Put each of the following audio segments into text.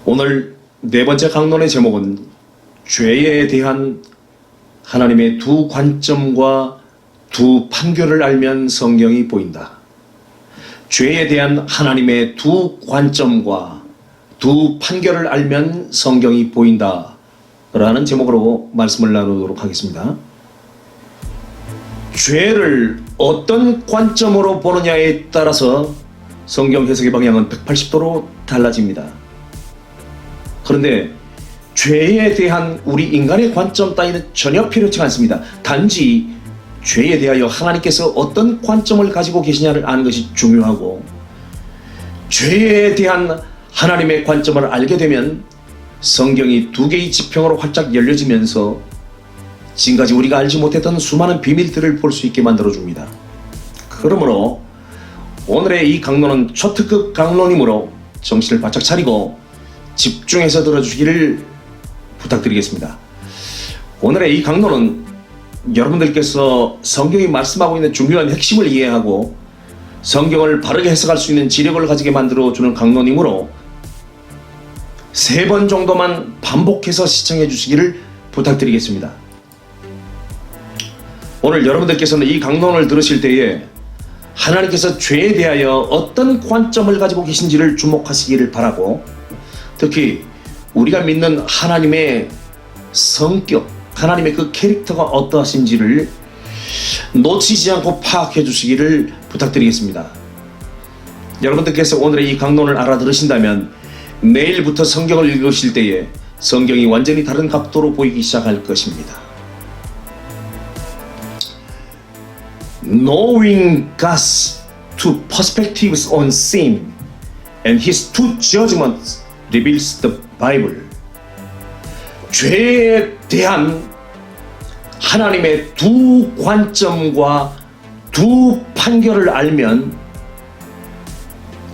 오늘 네 번째 강론의 제목은 죄에 대한 하나님의 두 관점과 두 판결을 알면 성경이 보인다. 죄에 대한 하나님의 두 관점과 두 판결을 알면 성경이 보인다 라는 제목으로 말씀을 나누도록 하겠습니다. 죄를 어떤 관점으로 보느냐에 따라서 성경 해석의 방향은 180도로 달라집니다. 그런데 죄에 대한 우리 인간의 관점 따위는 전혀 필요치 않습니다. 단지 죄에 대하여 하나님께서 어떤 관점을 가지고 계시냐를 아는 것이 중요하고, 죄에 대한 하나님의 관점을 알게 되면 성경이 두 개의 지평으로 활짝 열려지면서 지금까지 우리가 알지 못했던 수많은 비밀들을 볼 수 있게 만들어줍니다. 그러므로 오늘의 이 강론은 초특급 강론이므로 정신을 바짝 차리고 집중해서 들어주시기를 부탁드리겠습니다. 오늘의 이 강론은 여러분들께서 성경이 말씀하고 있는 중요한 핵심을 이해하고 성경을 바르게 해석할 수 있는 지력을 가지게 만들어주는 강론이므로 3번 정도만 반복해서 시청해 주시기를 부탁드리겠습니다. 오늘 여러분들께서는 이 강론을 들으실 때에 하나님께서 죄에 대하여 어떤 관점을 가지고 계신지를 주목하시기를 바라고, 특히 우리가 믿는 하나님의 성격, 하나님의 그 캐릭터가 어떠하신지를 놓치지 않고 파악해 주시기를 부탁드리겠습니다. 여러분들께서 오늘의 이 강론을 알아들으신다면 내일부터 성경을 읽으실 때에 성경이 완전히 다른 각도로 보이기 시작할 것입니다. Knowing God's two perspectives on sin and His two judgments reveals the Bible. 죄에 대한 하나님의 두 관점과 두 판결을 알면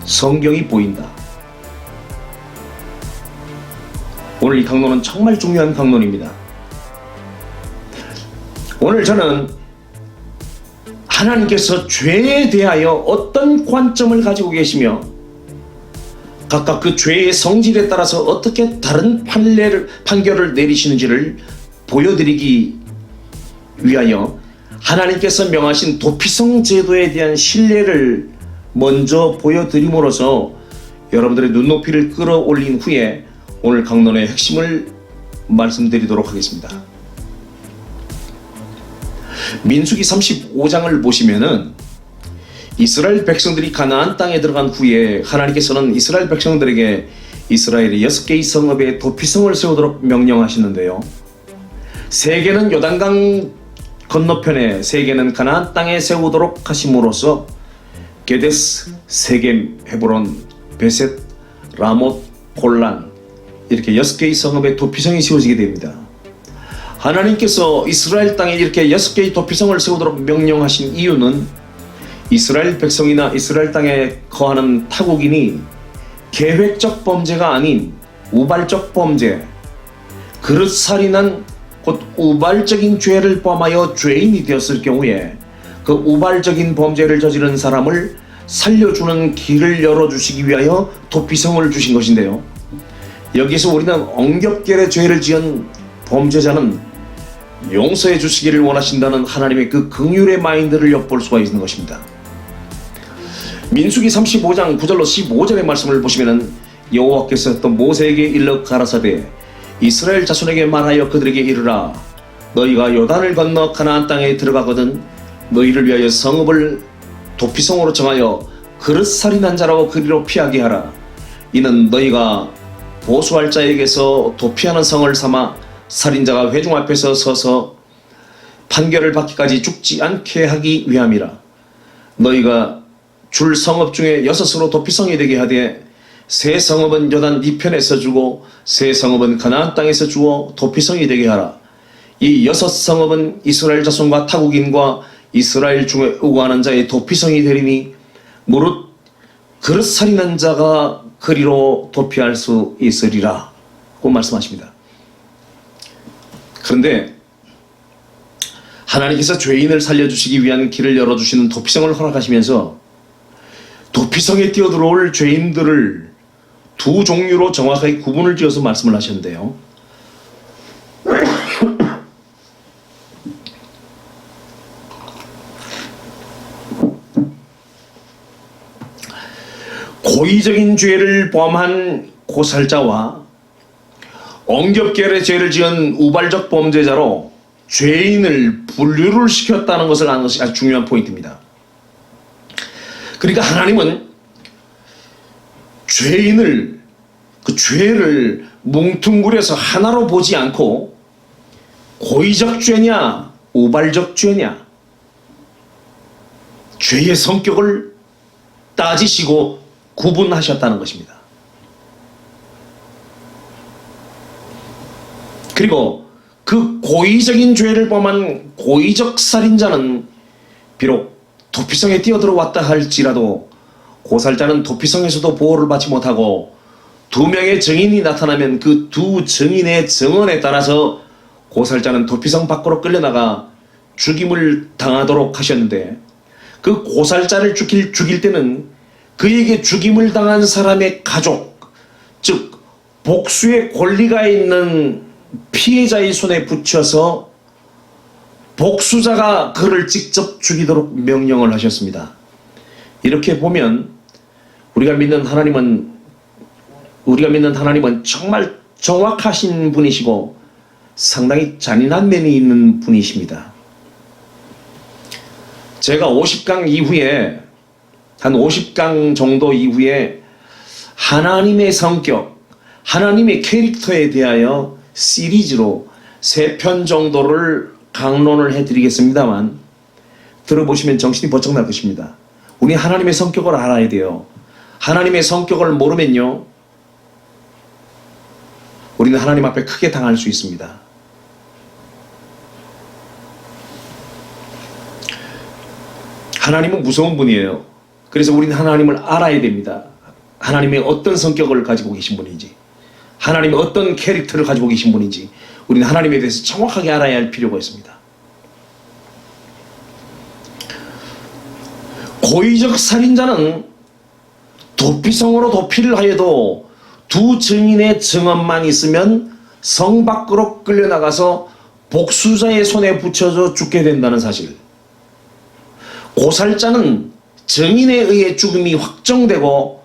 성경이 보인다. 오늘 이 강론은 정말 중요한 강론입니다. 오늘 저는 하나님께서 죄에 대하여 어떤 관점을 가지고 계시며 각각 그 죄의 성질에 따라서 어떻게 다른 판결을 내리시는지를 보여드리기 위하여 하나님께서 명하신 도피성 제도에 대한 신뢰를 먼저 보여드림으로써 여러분들의 눈높이를 끌어올린 후에 오늘 강론의 핵심을 말씀드리도록 하겠습니다. 민수기 35장을 보시면은 이스라엘 백성들이 가나안 땅에 들어간 후에 하나님께서는 이스라엘 백성들에게 이스라엘의 6개의 성읍에 도피성을 세우도록 명령하시는데요. 3개는 요단강 건너편에, 3개는 가나안 땅에 세우도록 하심으로써 게데스, 세겜, 헤브론, 베셋, 라못, 골란, 이렇게 6개의 성읍에 도피성이 세워지게 됩니다. 하나님께서 이스라엘 땅에 이렇게 6개의 도피성을 세우도록 명령하신 이유는 이스라엘 백성이나 이스라엘 땅에 거하는 타국인이 계획적 범죄가 아닌 우발적 범죄, 그릇살인한 곧 우발적인 죄를 범하여 죄인이 되었을 경우에 그 우발적인 범죄를 저지른 사람을 살려주는 길을 열어주시기 위하여 도피성을 주신 것인데요. 여기서 우리는 엉겹결에 죄를 지은 범죄자는 용서해 주시기를 원하신다는 하나님의 그 긍휼의 마인드를 엿볼 수가 있는 것입니다. 민수기 35장 9절로 15절의 말씀을 보시면은 여호와께서 또 모세에게 일러 가라사대 이스라엘 자손에게 말하여 그들에게 이르라 너희가 요단을 건너 가나안 땅에 들어가거든 너희를 위하여 성읍을 도피성으로 정하여 그릇살인한 자라고 그리로 피하게 하라. 이는 너희가 보수할 자에게서 도피하는 성을 삼아 살인자가 회중 앞에서 서서 판결을 받기까지 죽지 않게 하기 위함이라. 너희가 줄 성읍 중에 6으로 도피성이 되게 하되 세 성읍은 요단 네 편에서 주고 세 성읍은 가나안 땅에서 주어 도피성이 되게 하라. 이 6성읍은 이스라엘 자손과 타국인과 이스라엘 중에 우고하는 자의 도피성이 되리니 무릇 그릇살인한 자가 그리로 도피할 수 있으리라 고 말씀하십니다. 그런데 하나님께서 죄인을 살려주시기 위한 길을 열어주시는 도피성을 허락하시면서 도피성에 뛰어들어올 죄인들을 두 종류로 정확하게 구분을 지어서 말씀을 하셨는데요. 고의적인 죄를 포함한 고살자와 억압계열의 죄를 지은 우발적 범죄자로 죄인을 분류를 시켰다는 것을 아는 것이 아주 중요한 포인트입니다. 그러니까 하나님은 죄인을, 그 죄를 뭉뚱그려서 하나로 보지 않고 고의적 죄냐 우발적 죄냐 죄의 성격을 따지시고 구분하셨다는 것입니다. 그리고 그 고의적인 죄를 범한 고의적 살인자는 비록 도피성에 뛰어들어왔다 할지라도 고살자는 도피성에서도 보호를 받지 못하고 두 명의 증인이 나타나면 그 두 증인의 증언에 따라서 고살자는 도피성 밖으로 끌려나가 죽임을 당하도록 하셨는데, 그 고살자를 죽일 때는 그에게 죽임을 당한 사람의 가족, 즉 복수의 권리가 있는 피해자의 손에 붙여서 복수자가 그를 직접 죽이도록 명령을 하셨습니다. 이렇게 보면 우리가 믿는 하나님은 정말 정확하신 분이시고 상당히 잔인한 면이 있는 분이십니다. 제가 50강 이후에, 한 50강 정도 이후에 하나님의 성격, 하나님의 캐릭터에 대하여 시리즈로 3편 정도를 강론을 해드리겠습니다만, 들어보시면 정신이 번쩍 날 것입니다. 우리 하나님의 성격을 알아야 돼요. 하나님의 성격을 모르면요, 우리는 하나님 앞에 크게 당할 수 있습니다. 하나님은 무서운 분이에요. 그래서 우리는 하나님을 알아야 됩니다. 하나님의 어떤 성격을 가지고 계신 분인지, 하나님의 어떤 캐릭터를 가지고 계신 분인지 우리는 하나님에 대해서 정확하게 알아야 할 필요가 있습니다. 고의적 살인자는 도피성으로 도피를 하여도 두 증인의 증언만 있으면 성 밖으로 끌려나가서 복수자의 손에 붙여져 죽게 된다는 사실, 고살자는 증인에 의해 죽음이 확정되고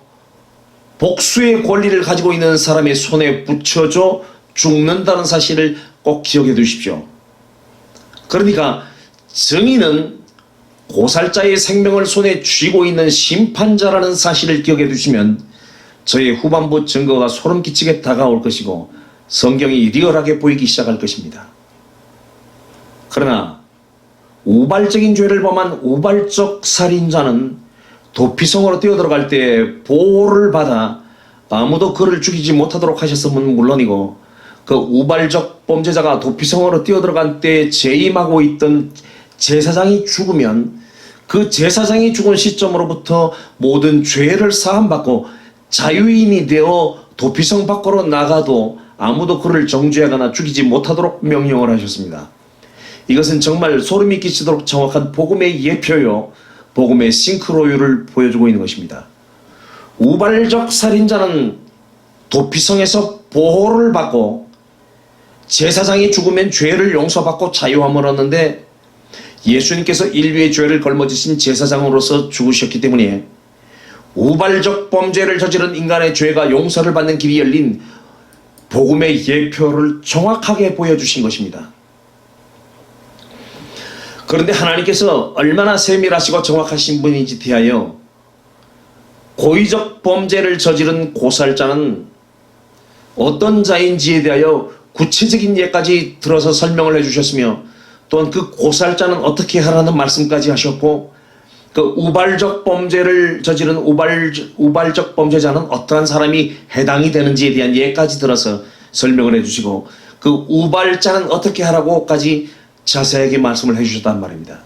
복수의 권리를 가지고 있는 사람의 손에 붙여져 죽는다는 사실을 꼭 기억해 두십시오. 그러니까 증인은 고살자의 생명을 손에 쥐고 있는 심판자라는 사실을 기억해 두시면 저의 후반부 증거가 소름 끼치게 다가올 것이고 성경이 리얼하게 보이기 시작할 것입니다. 그러나 우발적인 죄를 범한 우발적 살인자는 도피성으로 뛰어들어갈 때 보호를 받아 아무도 그를 죽이지 못하도록 하셨으면 물론이고, 그 우발적 범죄자가 도피성으로 뛰어들어간 때 재임하고 있던 제사장이 죽으면 그 제사장이 죽은 시점으로부터 모든 죄를 사함받고 자유인이 되어 도피성 밖으로 나가도 아무도 그를 정죄하거나 죽이지 못하도록 명령을 하셨습니다. 이것은 정말 소름이 끼치도록 정확한 복음의 예표요, 복음의 싱크로율을 보여주고 있는 것입니다. 우발적 살인자는 도피성에서 보호를 받고 제사장이 죽으면 죄를 용서받고 자유함을 얻는데, 예수님께서 인류의 죄를 걸머지신 제사장으로서 죽으셨기 때문에 우발적 범죄를 저지른 인간의 죄가 용서를 받는 길이 열린 복음의 예표를 정확하게 보여주신 것입니다. 그런데 하나님께서 얼마나 세밀하시고 정확하신 분인지 대하여 고의적 범죄를 저지른 고살자는 어떤 자인지에 대하여 구체적인 예까지 들어서 설명을 해주셨으며, 또한 그 고살자는 어떻게 하라는 말씀까지 하셨고, 그 우발적 범죄를 저지른 우발적 범죄자는 어떠한 사람이 해당이 되는지에 대한 예까지 들어서 설명을 해주시고, 그 우발자는 어떻게 하라고까지 자세하게 말씀을 해주셨단 말입니다.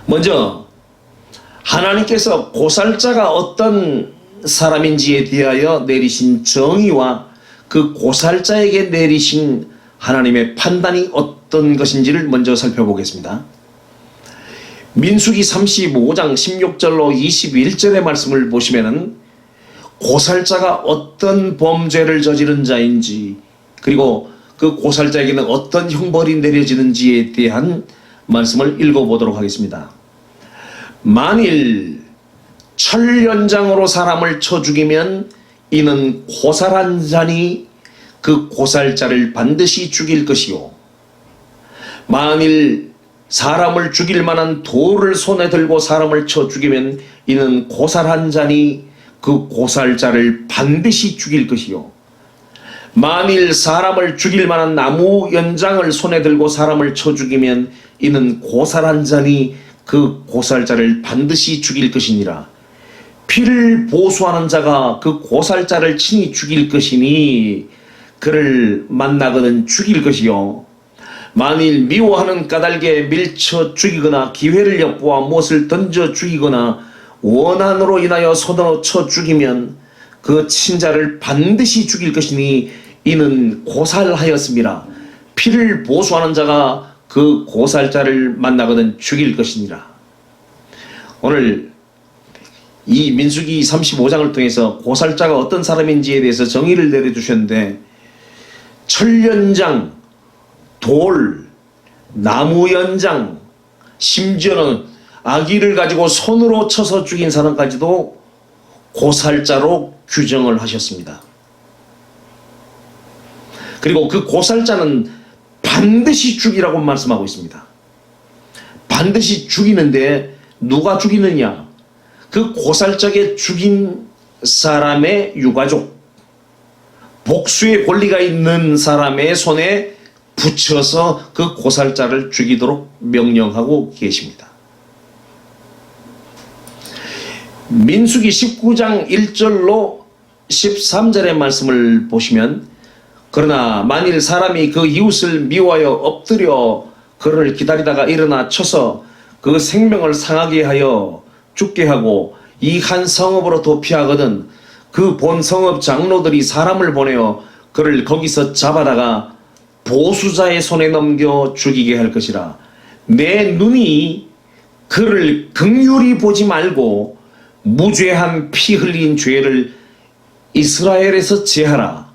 먼저 하나님께서 고살자가 어떤 사람인지에 대하여 내리신 정의와 그 고살자에게 내리신 하나님의 판단이 어떤 것인지를 먼저 살펴보겠습니다. 민수기 35장 16절로 21절의 말씀을 보시면은 고살자가 어떤 범죄를 저지른 자인지, 그리고 그 고살자에게는 어떤 형벌이 내려지는지에 대한 말씀을 읽어보도록 하겠습니다. 만일 철연장으로 사람을 쳐 죽이면 이는 고살한 자니 그 고살자를 반드시 죽일 것이요, 만일 사람을 죽일 만한 돌을 손에 들고 사람을 쳐 죽이면 이는 고살한 자니 그 고살자를 반드시 죽일 것이요, 만일 사람을 죽일 만한 나무 연장을 손에 들고 사람을 쳐 죽이면 이는 고살한 자니 그 고살자를 반드시 죽일 것이니라. 피를 보수하는 자가 그 고살자를 친히 죽일 것이니 그를 만나거든 죽일 것이요, 만일 미워하는 까닭에 밀쳐 죽이거나 기회를 엿보아 무엇을 던져 죽이거나 원한으로 인하여 손으로 쳐 죽이면 그 친자를 반드시 죽일 것이니 이는 고살하였음이라. 피를 보수하는 자가 그 고살자를 만나거든 죽일 것이니라. 오늘 이 민수기 35장을 통해서 고살자가 어떤 사람인지에 대해서 정의를 내려주셨는데, 철연장, 돌, 나무 연장, 심지어는 아기를 가지고 손으로 쳐서 죽인 사람까지도 고살자로 규정을 하셨습니다. 그리고 그 고살자는 반드시 죽이라고 말씀하고 있습니다. 반드시 죽이는데 누가 죽이느냐? 그 고살자에게 죽인 사람의 유가족, 복수의 권리가 있는 사람의 손에 붙여서 그 고살자를 죽이도록 명령하고 계십니다. 민수기 19장 1절로 13절의 말씀을 보시면, 그러나 만일 사람이 그 이웃을 미워하여 엎드려 그를 기다리다가 일어나 쳐서 그 생명을 상하게 하여 죽게 하고 이 한 성읍으로 도피하거든 그 본 성읍 장로들이 사람을 보내어 그를 거기서 잡아다가 보수자의 손에 넘겨 죽이게 할 것이라. 내 눈이 그를 긍휼히 보지 말고 무죄한 피 흘린 죄를 이스라엘에서 제하라.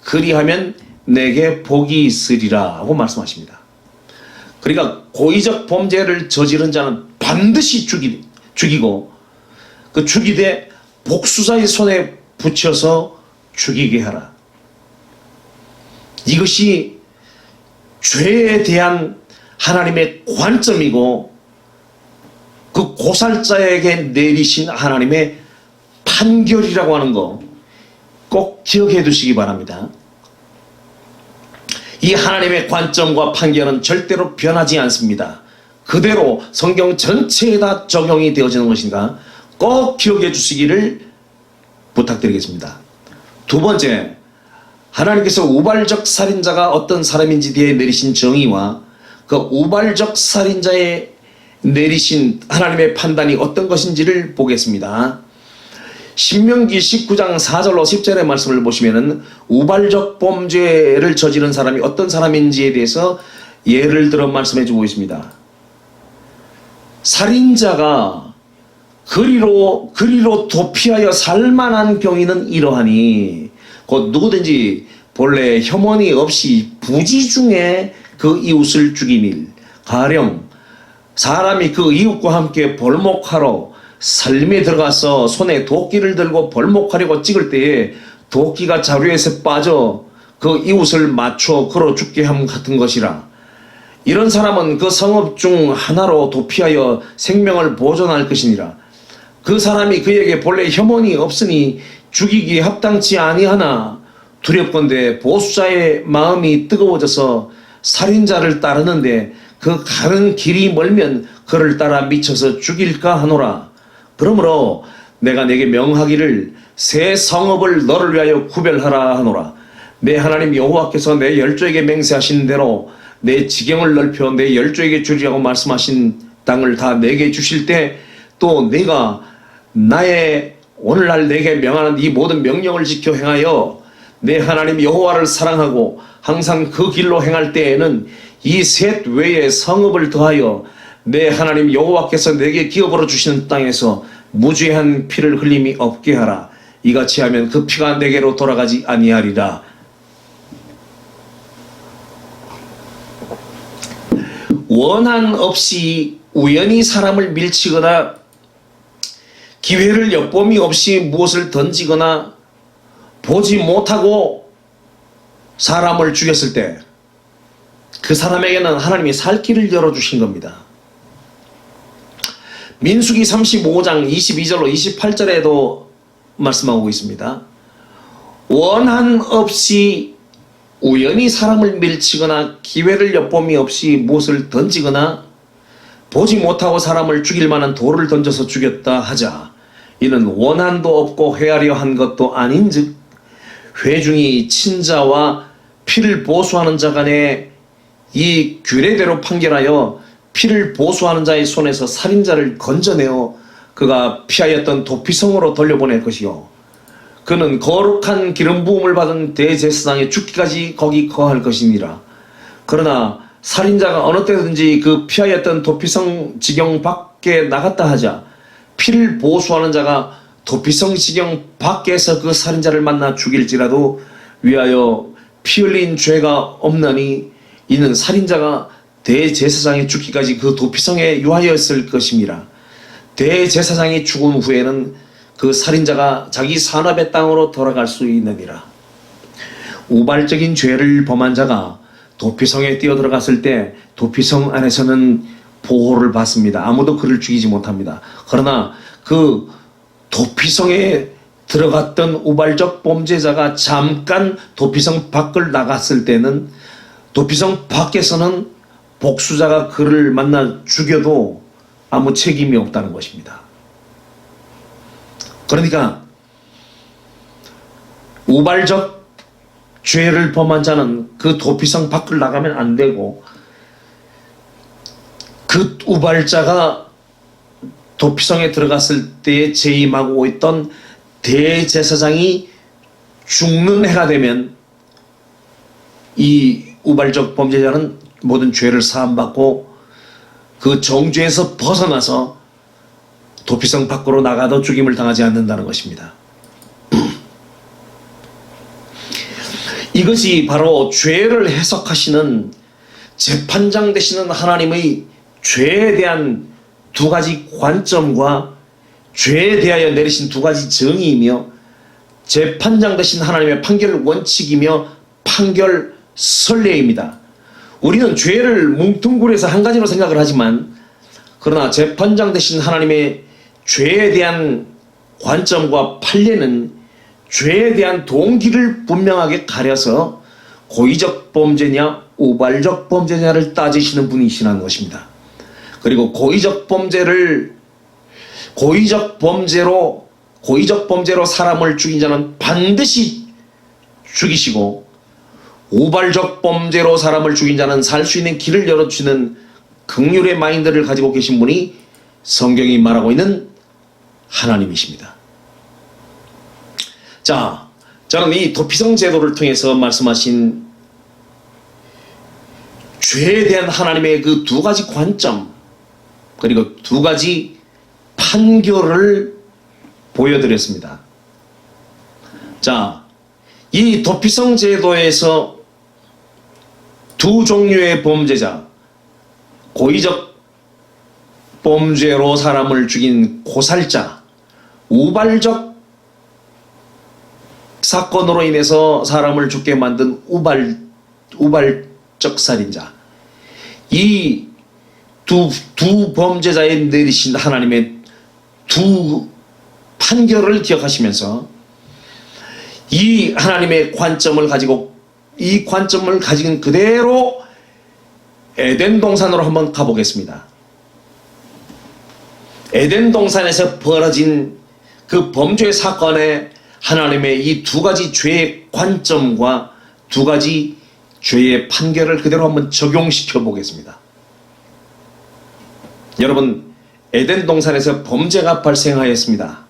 그리하면 내게 복이 있으리라 하고 말씀하십니다. 그러니까 고의적 범죄를 저지른 자는 반드시 죽이고 그 죽이되 복수자의 손에 붙여서 죽이게 하라. 이것이 죄에 대한 하나님의 관점이고 그 고살자에게 내리신 하나님의 판결이라고 하는 거 꼭 기억해 두시기 바랍니다. 이 하나님의 관점과 판결은 절대로 변하지 않습니다. 그대로 성경 전체에다 적용이 되어지는 것인가 꼭 기억해 주시기를 부탁드리겠습니다. 두 번째, 하나님께서 우발적 살인자가 어떤 사람인지 대해 내리신 정의와 그 우발적 살인자에 내리신 하나님의 판단이 어떤 것인지를 보겠습니다. 신명기 19장 4절로 10절의 말씀을 보시면은 우발적 범죄를 저지른 사람이 어떤 사람인지에 대해서 예를 들어 말씀해 주고 있습니다. 살인자가 그리로 도피하여 살만한 경위는 이러하니, 곧 누구든지 본래 혐언이 없이 부지 중에 그 이웃을 죽인 일, 가령 사람이 그 이웃과 함께 벌목하러 살림에 들어가서 손에 도끼를 들고 벌목하려고 찍을 때에 도끼가 자루에서 빠져 그 이웃을 맞춰 걸어 죽게 함 같은 것이라. 이런 사람은 그 성읍 중 하나로 도피하여 생명을 보존할 것이니라. 그 사람이 그에게 본래 혐언이 없으니 죽이기에 합당치 아니하나 두렵건대 보수자의 마음이 뜨거워져서 살인자를 따르는데 그 가는 길이 멀면 그를 따라 미쳐서 죽일까 하노라. 그러므로 내가 내게 명하기를 새 성읍을 너를 위하여 구별하라 하노라. 내 하나님 여호와께서 내 열조에게 맹세하신 대로 내 지경을 넓혀 내 열조에게 주리라고 말씀하신 땅을 다 내게 주실 때 또 내가 나의 오늘날 내게 명하는 이 모든 명령을 지켜 행하여 내 하나님 여호와를 사랑하고 항상 그 길로 행할 때에는 이 셋 외에 성읍을 더하여 내 하나님 여호와께서 내게 기업으로 주시는 땅에서 무죄한 피를 흘림이 없게 하라. 이같이 하면 그 피가 내게로 돌아가지 아니하리라. 원한 없이 우연히 사람을 밀치거나 기회를 엿봄이 없이 무엇을 던지거나 보지 못하고 사람을 죽였을 때 그 사람에게는 하나님이 살 길을 열어주신 겁니다. 민수기 35장 22절로 28절에도 말씀하고 있습니다. 원한 없이 우연히 사람을 밀치거나 기회를 엿봄이 없이 무엇을 던지거나 보지 못하고 사람을 죽일 만한 돌을 던져서 죽였다 하자. 이는 원한도 없고 회하려 한 것도 아닌즉 회중이 친자와 피를 보수하는 자 간에 이 규례대로 판결하여 피를 보수하는 자의 손에서 살인자를 건져내어 그가 피하였던 도피성으로 돌려보낼 것이요 그는 거룩한 기름 부음을 받은 대제사장의 죽기까지 거기 거할 것이니라. 그러나 살인자가 어느 때든지 그 피하였던 도피성 지경 밖에 나갔다 하자 피를 보수하는 자가 도피성 지경 밖에서 그 살인자를 만나 죽일지라도 위하여 피 흘린 죄가 없나니 이는 살인자가 대제사장의 죽기까지 그 도피성에 유하였을 것임이라. 대제사장이 죽은 후에는 그 살인자가 자기 산업의 땅으로 돌아갈 수 있느니라. 우발적인 죄를 범한 자가 도피성에 뛰어들어갔을 때 도피성 안에서는 보호를 받습니다. 아무도 그를 죽이지 못합니다. 그러나 그 도피성에 들어갔던 우발적 범죄자가 잠깐 도피성 밖을 나갔을 때는 도피성 밖에서는 복수자가 그를 만나 죽여도 아무 책임이 없다는 것입니다. 그러니까 우발적 죄를 범한 자는 그 도피성 밖을 나가면 안 되고 그 우발자가 도피성에 들어갔을 때에 재임하고 있던 대제사장이 죽는 해가 되면 이 우발적 범죄자는 모든 죄를 사함받고 그 정죄에서 벗어나서 도피성 밖으로 나가도 죽임을 당하지 않는다는 것입니다. 이것이 바로 죄를 해석하시는 재판장 되시는 하나님의 죄에 대한 두 가지 관점과 죄에 대하여 내리신 두 가지 정의이며 재판장 되신 하나님의 판결 원칙이며 판결 선례입니다. 우리는 죄를 뭉뚱그려서 한 가지로 생각을 하지만 그러나 재판장 되신 하나님의 죄에 대한 관점과 판례는 죄에 대한 동기를 분명하게 가려서 고의적 범죄냐 우발적 범죄냐를 따지시는 분이시라는 것입니다. 그리고 고의적 범죄로 사람을 죽인 자는 반드시 죽이시고 우발적 범죄로 사람을 죽인 자는 살 수 있는 길을 열어주시는 긍휼의 마인드를 가지고 계신 분이 성경이 말하고 있는 하나님이십니다. 자, 저는 이 도피성 제도를 통해서 말씀하신 죄에 대한 하나님의 그 두 가지 관점 그리고 두 가지 판결을 보여드렸습니다. 자, 이 도피성 제도에서 두 종류의 범죄자, 고의적 범죄로 사람을 죽인 고살자, 우발적 사건으로 인해서 사람을 죽게 만든 우발적 살인자, 이 두 범죄자에 내리신 하나님의 두 판결을 기억하시면서 이 하나님의 관점을 가지고 이 관점을 가진 그대로 에덴 동산으로 한번 가보겠습니다. 에덴 동산에서 벌어진 그 범죄 사건에 하나님의 이 두 가지 죄의 관점과 두 가지 죄의 판결을 그대로 한번 적용시켜 보겠습니다. 여러분, 에덴 동산에서 범죄가 발생하였습니다.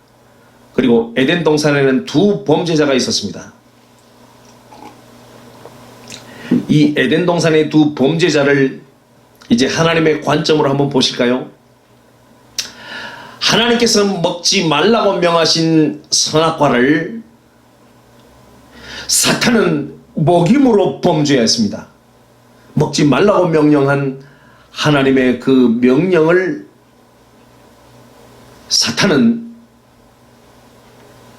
그리고 에덴 동산에는 두 범죄자가 있었습니다. 이 에덴 동산의 두 범죄자를 이제 하나님의 관점으로 한번 보실까요? 하나님께서 먹지 말라고 명하신 선악과를 사탄은 먹임으로 범죄했습니다. 먹지 말라고 명령한 하나님의 그 명령을 사탄은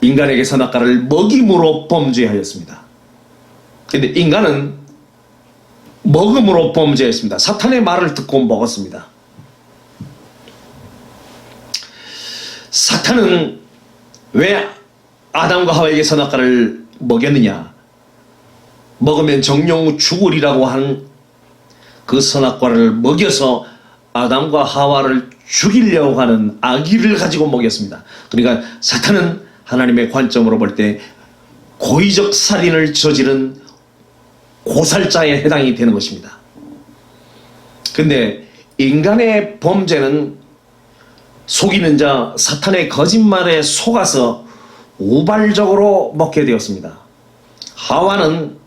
인간에게 선악과를 먹임으로 범죄하였습니다. 그런데 인간은 먹음으로 범죄했습니다. 사탄의 말을 듣고 먹었습니다. 사탄은 왜 아담과 하와에게 선악과를 먹였느냐? 먹으면 정령 죽으리라고 한 그 선악과를 먹여서 아담과 하와를 죽이려고 하는 악의를 가지고 먹였습니다. 그러니까 사탄은 하나님의 관점으로 볼 때 고의적 살인을 저지른 고살자에 해당이 되는 것입니다. 근데 인간의 범죄는 속이는 자 사탄의 거짓말에 속아서 우발적으로 먹게 되었습니다. 하와는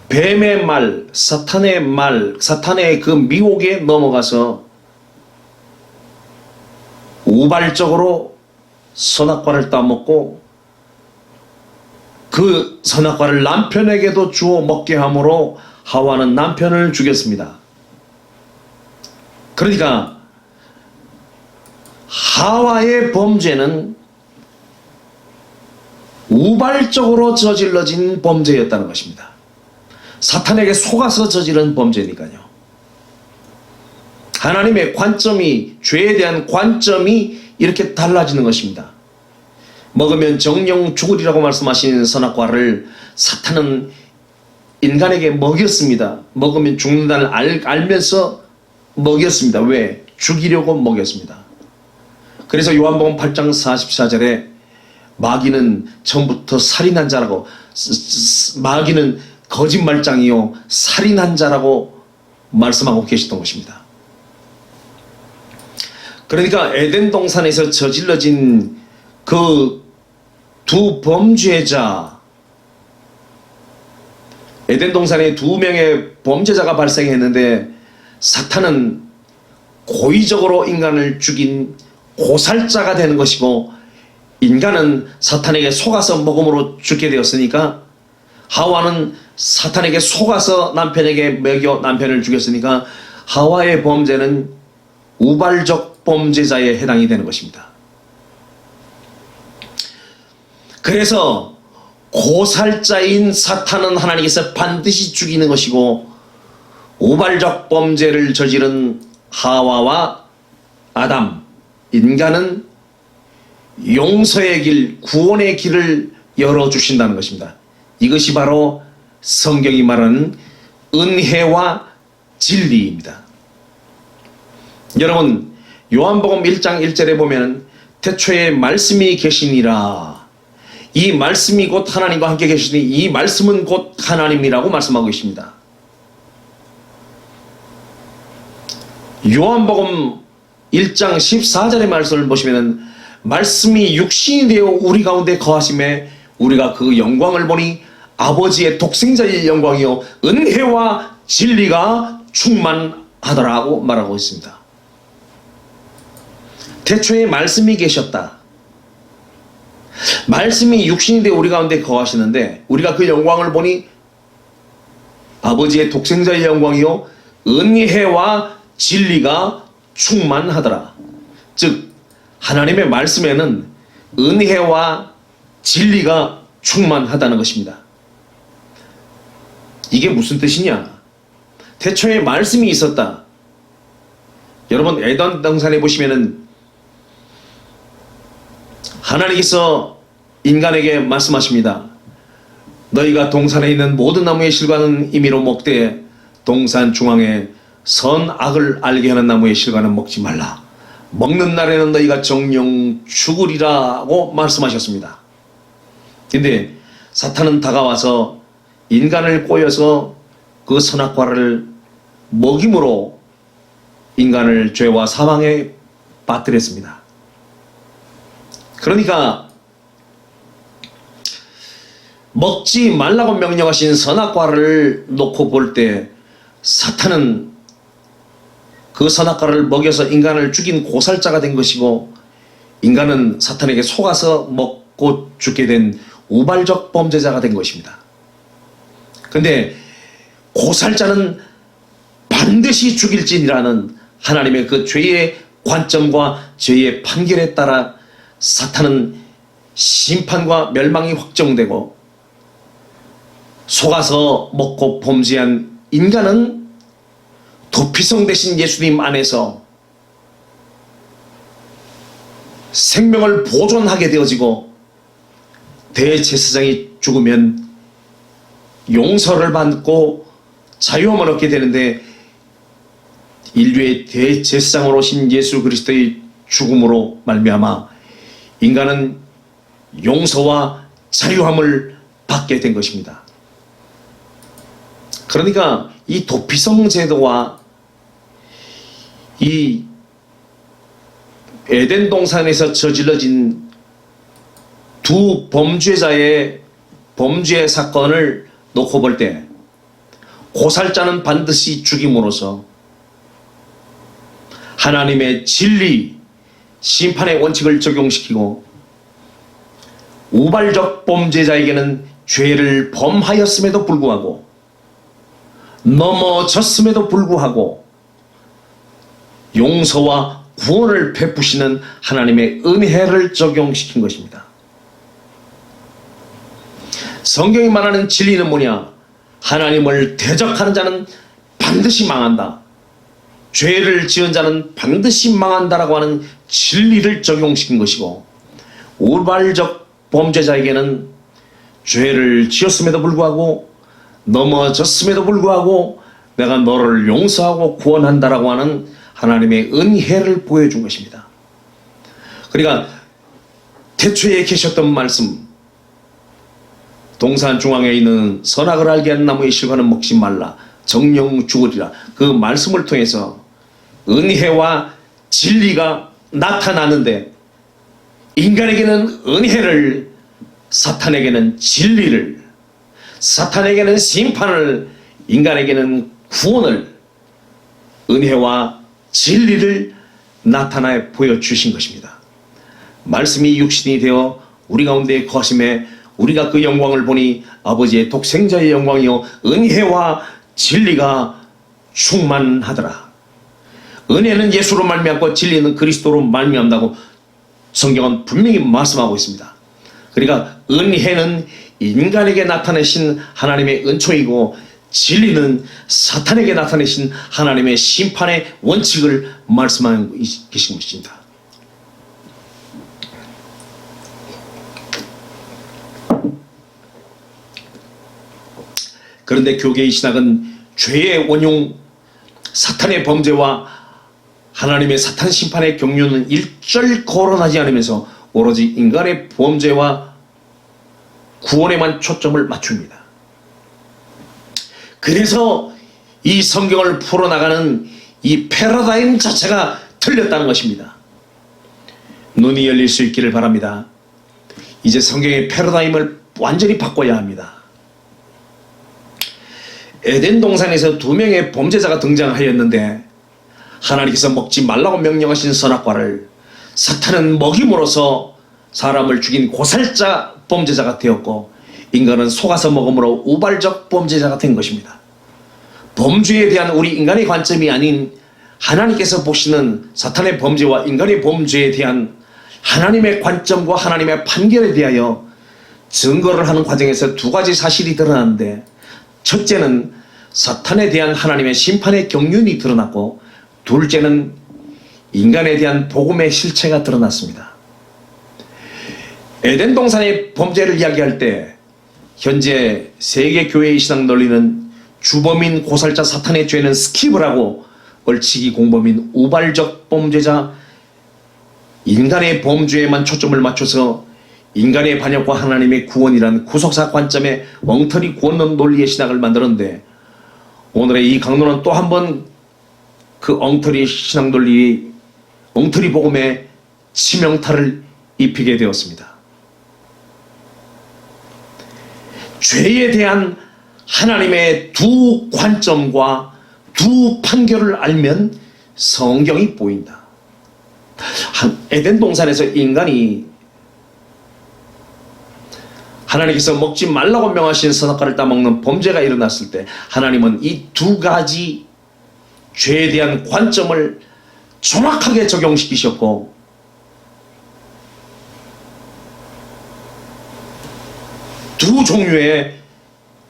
뱀의 말, 사탄의 그 미혹에 넘어가서 우발적으로 선악과를 따먹고 그 선악과를 남편에게도 주어 먹게 함으로 하와는 남편을 죽였습니다. 그러니까 하와의 범죄는 우발적으로 저질러진 범죄였다는 것입니다. 사탄에게 속아서 저지른 범죄니까요. 하나님의 관점이, 죄에 대한 관점이 이렇게 달라지는 것입니다. 먹으면 정령 죽으리라고 말씀하신 선악과를 사탄은 인간에게 먹였습니다. 먹으면 죽는다는 알면서 먹였습니다. 왜? 죽이려고 먹였습니다. 그래서 요한복음 8장 44절에 마귀는 처음부터 살인한 자라고, 마귀는 거짓말장이요 살인한 자라고 말씀하고 계셨던 것입니다. 그러니까 에덴 동산에서 저질러진 그 두 범죄자, 에덴 동산에 두 명의 범죄자가 발생했는데 사탄은 고의적으로 인간을 죽인 고살자가 되는 것이고, 인간은 사탄에게 속아서 먹음으로 죽게 되었으니까, 하와는 사탄에게 속아서 남편에게 먹여 남편을 죽였으니까 하와의 범죄는 우발적 범죄자에 해당이 되는 것입니다. 그래서 고살자인 사탄은 하나님께서 반드시 죽이는 것이고, 우발적 범죄를 저지른 하와와 아담, 인간은 용서의 길, 구원의 길을 열어주신다는 것입니다. 이것이 바로 성경이 말하는 은혜와 진리입니다. 여러분, 요한복음 1장 1절에 보면 태초에 말씀이 계시니라, 이 말씀이 곧 하나님과 함께 계시니 이 말씀은 곧 하나님이라고 말씀하고 있습니다. 요한복음 1장 14절의 말씀을 보시면 말씀이 육신이 되어 우리 가운데 거하심에 우리가 그 영광을 보니 아버지의 독생자의 영광이요 은혜와 진리가 충만하더라고 말하고 있습니다. 태초에 말씀이 계셨다. 말씀이 육신이 되어 우리 가운데 거하시는데 우리가 그 영광을 보니 아버지의 독생자의 영광이요 은혜와 진리가 충만하더라. 즉 하나님의 말씀에는 은혜와 진리가 충만하다는 것입니다. 이게 무슨 뜻이냐? 태초에 말씀이 있었다. 여러분, 에덴 동산에 보시면은 하나님께서 인간에게 말씀하십니다. 너희가 동산에 있는 모든 나무의 실과는 임의로 먹되 동산 중앙에 선악을 알게 하는 나무의 실과는 먹지 말라. 먹는 날에는 너희가 정령 죽으리라고 말씀하셨습니다. 근데 사탄은 다가와서 인간을 꼬여서 그 선악과를 먹임으로 인간을 죄와 사망에 빠뜨렸습니다. 그러니까 먹지 말라고 명령하신 선악과를 놓고 볼 때 사탄은 그 선악과를 먹여서 인간을 죽인 고살자가 된 것이고, 인간은 사탄에게 속아서 먹고 죽게 된 우발적 범죄자가 된 것입니다. 그런데 고살자는 반드시 죽일지니라는 하나님의 그 죄의 관점과 죄의 판결에 따라 사탄은 심판과 멸망이 확정되고, 속아서 먹고 범죄한 인간은 도피성 대신 예수님 안에서 생명을 보존하게 되어지고, 대제사장이 죽으면 용서를 받고 자유함을 얻게 되는데, 인류의 대제사장으로 오신 예수 그리스도의 죽음으로 말미암아 인간은 용서와 자유함을 받게 된 것입니다. 그러니까 이 도피성 제도와 이 에덴 동산에서 저질러진 두 범죄자의 범죄 사건을 놓고 볼 때, 고살자는 반드시 죽임으로써 하나님의 진리, 심판의 원칙을 적용시키고, 우발적 범죄자에게는 죄를 범하였음에도 불구하고, 넘어졌음에도 불구하고 용서와 구원을 베푸시는 하나님의 은혜를 적용시킨 것입니다. 성경이 말하는 진리는 뭐냐? 하나님을 대적하는 자는 반드시 망한다. 죄를 지은 자는 반드시 망한다라고 하는 진리를 적용시킨 것이고, 우발적 범죄자에게는 죄를 지었음에도 불구하고 넘어졌음에도 불구하고 내가 너를 용서하고 구원한다라고 하는 하나님의 은혜를 보여준 것입니다. 그러니까 태초에 계셨던 말씀, 동산 중앙에 있는 선악을 알게 하는 나무의 실과는 먹지 말라, 정령 죽으리라, 그 말씀을 통해서 은혜와 진리가 나타나는데, 인간에게는 은혜를, 사탄에게는 진리를, 사탄에게는 심판을, 인간에게는 구원을, 은혜와 진리를 나타내 보여주신 것입니다. 말씀이 육신이 되어 우리 가운데 거하심에 우리가 그 영광을 보니 아버지의 독생자의 영광이요 은혜와 진리가 충만하더라. 은혜는 예수로 말미암고 진리는 그리스도로 말미암다고 성경은 분명히 말씀하고 있습니다. 그러니까 은혜는 인간에게 나타내신 하나님의 은총이고, 진리는 사탄에게 나타내신 하나님의 심판의 원칙을 말씀하고 계신 것입니다. 그런데 교계의 신학은 죄의 원흉, 사탄의 범죄와 하나님의 사탄 심판의 경륜은 일절 거론하지 않으면서 오로지 인간의 범죄와 구원에만 초점을 맞춥니다. 그래서 이 성경을 풀어나가는 이 패러다임 자체가 틀렸다는 것입니다. 눈이 열릴 수 있기를 바랍니다. 이제 성경의 패러다임을 완전히 바꿔야 합니다. 에덴 동산에서 두 명의 범죄자가 등장하였는데, 하나님께서 먹지 말라고 명령하신 선악과를 사탄은 먹임으로써 사람을 죽인 고살자 범죄자가 되었고, 인간은 속아서 먹음으로 우발적 범죄자가 된 것입니다. 범죄에 대한 우리 인간의 관점이 아닌 하나님께서 보시는 사탄의 범죄와 인간의 범죄에 대한 하나님의 관점과 하나님의 판결에 대하여 증거를 하는 과정에서 두 가지 사실이 드러나는데, 첫째는 사탄에 대한 하나님의 심판의 경륜이 드러났고, 둘째는 인간에 대한 복음의 실체가 드러났습니다. 에덴 동산의 범죄를 이야기할 때 현재 세계 교회의 신앙 논리는 주범인 고살자 사탄의 죄는 스킵을 하고 벌칙이 공범인 우발적 범죄자 인간의 범죄에만 초점을 맞춰서 인간의 반역과 하나님의 구원이라는 구속사 관점의 엉터리 구원론 논리의 신학을 만들었는데, 오늘의 이 강론은 또 한 번 그 엉터리 신학 논리, 엉터리 복음에 치명타를 입히게 되었습니다. 죄에 대한 하나님의 두 관점과 두 판결을 알면 성경이 보인다. 에덴 동산에서 인간이 하나님께서 먹지 말라고 명하신 선악과를 따먹는 범죄가 일어났을 때 하나님은 이 두 가지 죄에 대한 관점을 정확하게 적용시키셨고 두 종류의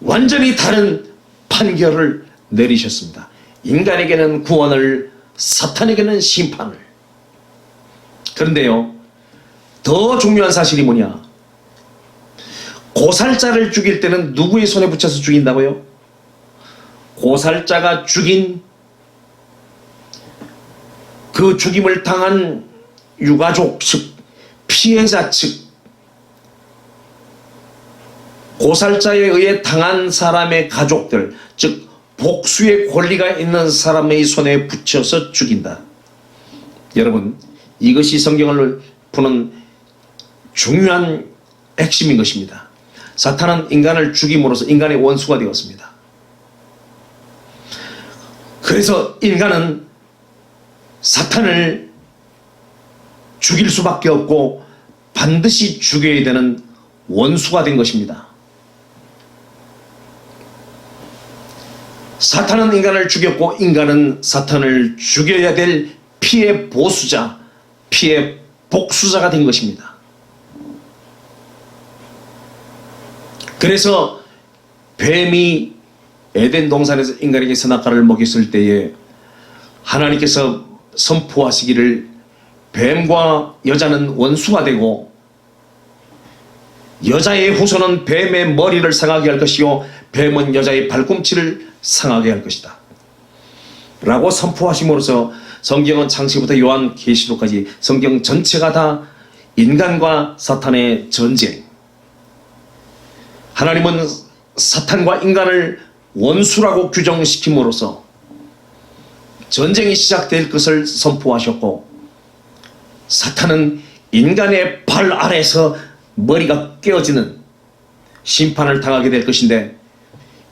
완전히 다른 판결을 내리셨습니다. 인간에게는 구원을, 사탄에게는 심판을. 그런데요, 더 중요한 사실이 뭐냐? 고살자를 죽일 때는 누구의 손에 붙여서 죽인다고요? 고살자가 죽인 그 죽임을 당한 유가족 측, 피해자 측, 고살자에 의해 당한 사람의 가족들, 즉 복수의 권리가 있는 사람의 손에 붙여서 죽인다. 여러분, 이것이 성경을 푸는 중요한 핵심인 것입니다. 사탄은 인간을 죽임으로써 인간의 원수가 되었습니다. 그래서 인간은 사탄을 죽일 수밖에 없고 반드시 죽여야 되는 원수가 된 것입니다. 사탄은 인간을 죽였고 인간은 사탄을 죽여야 될 피해 보수자, 피해 복수자가 된 것입니다. 그래서 뱀이 에덴 동산에서 인간에게 선악과를 먹였을 때에 하나님께서 선포하시기를 뱀과 여자는 원수가 되고 여자의 후손은 뱀의 머리를 상하게 할 것이요 뱀은 여자의 발꿈치를 상하게 할 것이다 라고 선포하심으로써 성경은 창세부터 요한계시록까지 성경 전체가 다 인간과 사탄의 전쟁, 하나님은 사탄과 인간을 원수라고 규정시킴으로써 전쟁이 시작될 것을 선포하셨고 사탄은 인간의 발 아래에서 머리가 깨어지는 심판을 당하게 될 것인데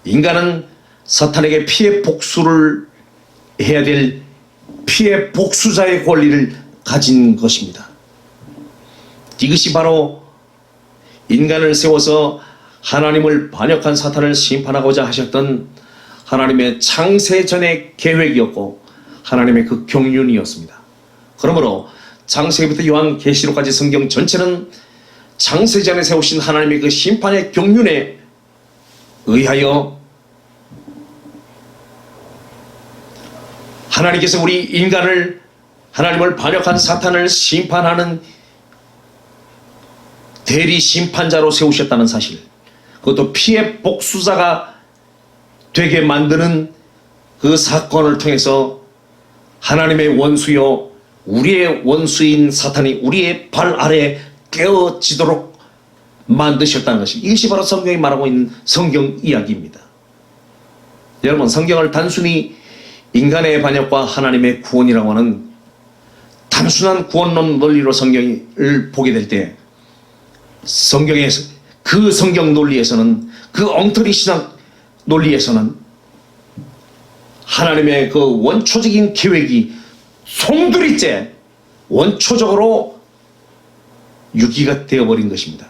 인간은 사탄에게 피해 복수를 해야 될 피해 복수자의 권리를 가진 것입니다. 이것이 바로 인간을 세워서 하나님을 반역한 사탄을 심판하고자 하셨던 하나님의 창세전의 계획이었고 하나님의 그 경륜이었습니다. 그러므로 창세기부터 요한계시록까지 성경 전체는 창세전에 세우신 하나님의 그 심판의 경륜에 의하여 하나님께서 우리 인간을 하나님을 반역한 사탄을 심판하는 대리 심판자로 세우셨다는 사실, 그것도 피해 복수자가 되게 만드는 그 사건을 통해서 하나님의 원수요 우리의 원수인 사탄이 우리의 발 아래에 깨어지도록 만드셨다는 것이, 이것이 바로 성경이 말하고 있는 성경 이야기입니다. 여러분, 성경을 단순히 인간의 반역과 하나님의 구원이라고 하는 단순한 구원론 논리로 성경을 보게 될 때 성경에서 그 성경 논리에서는, 그 엉터리 신학 논리에서는 하나님의 그 원초적인 계획이 송두리째 원초적으로 유기가 되어버린 것입니다.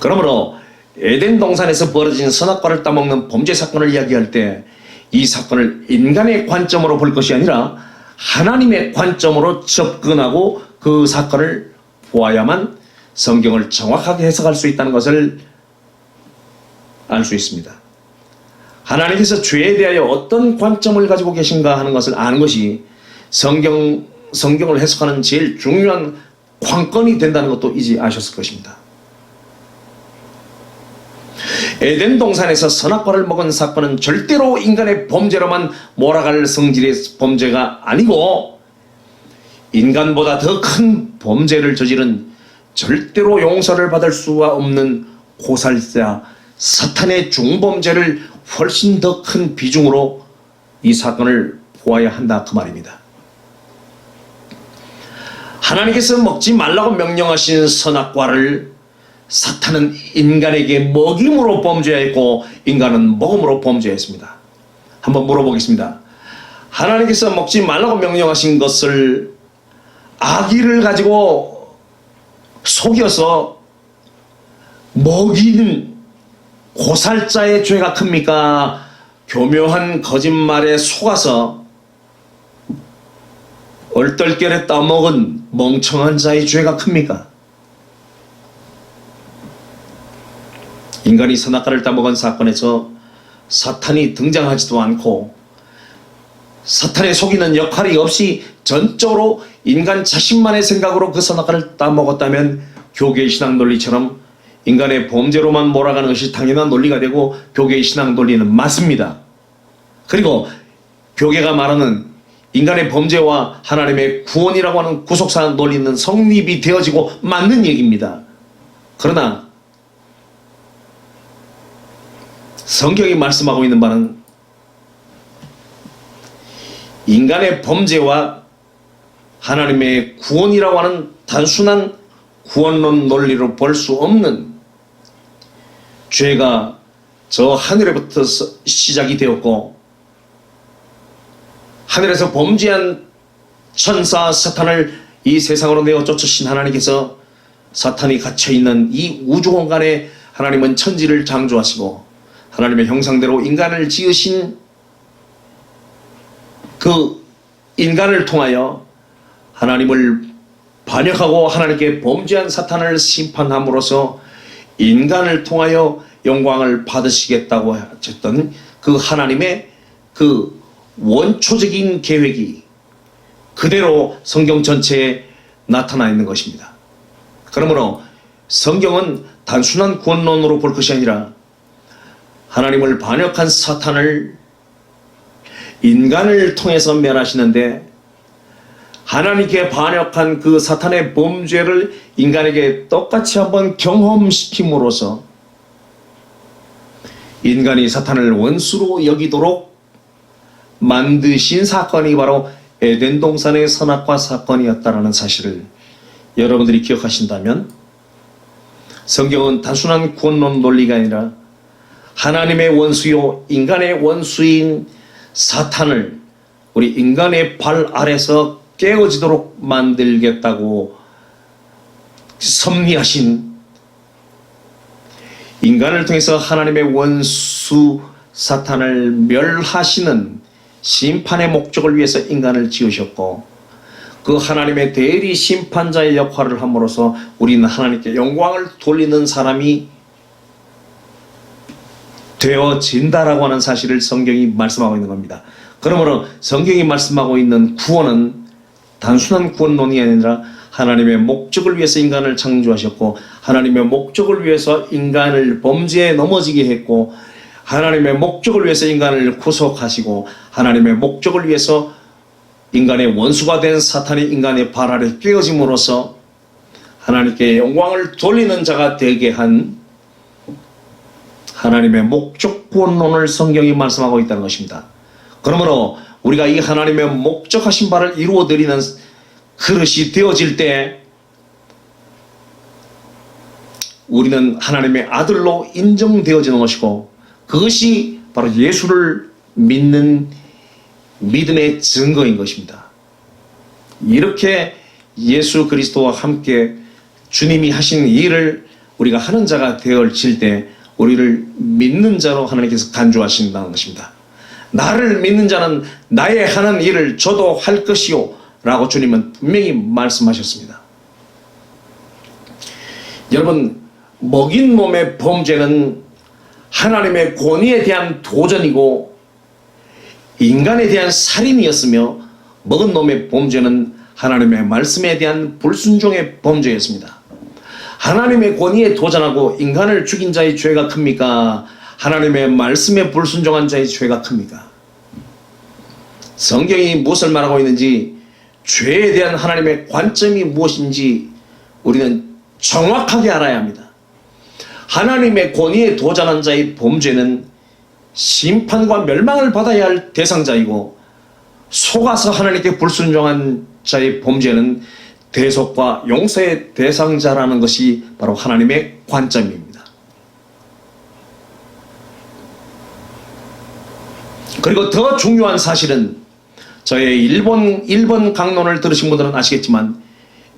그러므로 에덴 동산에서 벌어진 선악과를 따먹는 범죄 사건을 이야기할 때 이 사건을 인간의 관점으로 볼 것이 아니라 하나님의 관점으로 접근하고 그 사건을 보아야만 성경을 정확하게 해석할 수 있다는 것을 알 수 있습니다. 하나님께서 죄에 대하여 어떤 관점을 가지고 계신가 하는 것을 아는 것이 성경을 해석하는 제일 중요한 관건이 된다는 것도 이제 아셨을 것입니다. 에덴 동산에서 선악과를 먹은 사건은 절대로 인간의 범죄로만 몰아갈 성질의 범죄가 아니고 인간보다 더 큰 범죄를 저지른 절대로 용서를 받을 수가 없는 고살자 사탄의 중범죄를 훨씬 더 큰 비중으로 이 사건을 보아야 한다, 그 말입니다. 하나님께서 먹지 말라고 명령하신 선악과를 사탄은 인간에게 먹임으로 범죄했고 인간은 먹음으로 범죄했습니다. 한번 물어보겠습니다. 하나님께서 먹지 말라고 명령하신 것을 아기를 가지고 속여서 먹이는 고살자의 죄가 큽니까? 교묘한 거짓말에 속아서 얼떨결에 따먹은 멍청한 자의 죄가 큽니까? 인간이 선악과를 따먹은 사건에서 사탄이 등장하지도 않고 사탄의 속이는 역할이 없이 전적으로 인간 자신만의 생각으로 그 선악과를 따먹었다면 교계의 신앙 논리처럼 인간의 범죄로만 몰아가는 것이 당연한 논리가 되고 교계의 신앙 논리는 맞습니다. 그리고 교계가 말하는 인간의 범죄와 하나님의 구원이라고 하는 구속사 논리는 성립이 되어지고 맞는 얘기입니다. 그러나 성경이 말씀하고 있는 바는 인간의 범죄와 하나님의 구원이라고 하는 단순한 구원론 논리로 볼 수 없는 죄가 저 하늘에부터 시작이 되었고 하늘에서 범죄한 천사 사탄을 이 세상으로 내어 쫓으신 하나님께서 사탄이 갇혀있는 이 우주 공간에 하나님은 천지를 창조하시고 하나님의 형상대로 인간을 지으신 그 인간을 통하여 하나님을 반역하고 하나님께 범죄한 사탄을 심판함으로써 인간을 통하여 영광을 받으시겠다고 하셨던 그 하나님의 그 원초적인 계획이 그대로 성경 전체에 나타나 있는 것입니다. 그러므로 성경은 단순한 구원론으로 볼 것이 아니라 하나님을 반역한 사탄을 인간을 통해서 멸하시는데 하나님께 반역한 그 사탄의 범죄를 인간에게 똑같이 한번 경험시킴으로써 인간이 사탄을 원수로 여기도록 만드신 사건이 바로 에덴 동산의 선악과 사건이었다라는 사실을 여러분들이 기억하신다면 성경은 단순한 구원론 논리가 아니라 하나님의 원수요 인간의 원수인 사탄을 우리 인간의 발 아래서 깨어지도록 만들겠다고 섭리하신 인간을 통해서 하나님의 원수 사탄을 멸하시는 심판의 목적을 위해서 인간을 지으셨고 그 하나님의 대리 심판자의 역할을 함으로써 우리는 하나님께 영광을 돌리는 사람이 되어진다라고 하는 사실을 성경이 말씀하고 있는 겁니다. 그러므로 성경이 말씀하고 있는 구원은 단순한 구원론이 아니라 하나님의 목적을 위해서 인간을 창조하셨고 하나님의 목적을 위해서 인간을 범죄에 넘어지게 했고 하나님의 목적을 위해서 인간을 구속하시고 하나님의 목적을 위해서 인간의 원수가 된 사탄이 인간의 발 아래 깨어짐으로써 하나님께 영광을 돌리는 자가 되게 한 하나님의 목적 구원론을 성경이 말씀하고 있다는 것입니다. 그러므로 우리가 이 하나님의 목적하신 바를 이루어드리는 그릇이 되어질 때 우리는 하나님의 아들로 인정되어지는 것이고 그것이 바로 예수를 믿는 믿음의 증거인 것입니다. 이렇게 예수 그리스도와 함께 주님이 하신 일을 우리가 하는 자가 되어질 때 우리를 믿는 자로 하나님께서 간주하신다는 것입니다. 나를 믿는 자는 나의 하는 일을 저도 할 것이요 라고 주님은 분명히 말씀하셨습니다. 여러분, 먹인 놈의 범죄는 하나님의 권위에 대한 도전이고 인간에 대한 살인이었으며 먹은 놈의 범죄는 하나님의 말씀에 대한 불순종의 범죄였습니다. 하나님의 권위에 도전하고 인간을 죽인 자의 죄가 큽니까? 하나님의 말씀에 불순종한 자의 죄가 큽니까? 성경이 무엇을 말하고 있는지 죄에 대한 하나님의 관점이 무엇인지 우리는 정확하게 알아야 합니다. 하나님의 권위에 도전한 자의 범죄는 심판과 멸망을 받아야 할 대상자이고 속아서 하나님께 불순종한 자의 범죄는 대속과 용서의 대상자라는 것이 바로 하나님의 관점입니다. 그리고 더 중요한 사실은 저의 1번 강론을 들으신 분들은 아시겠지만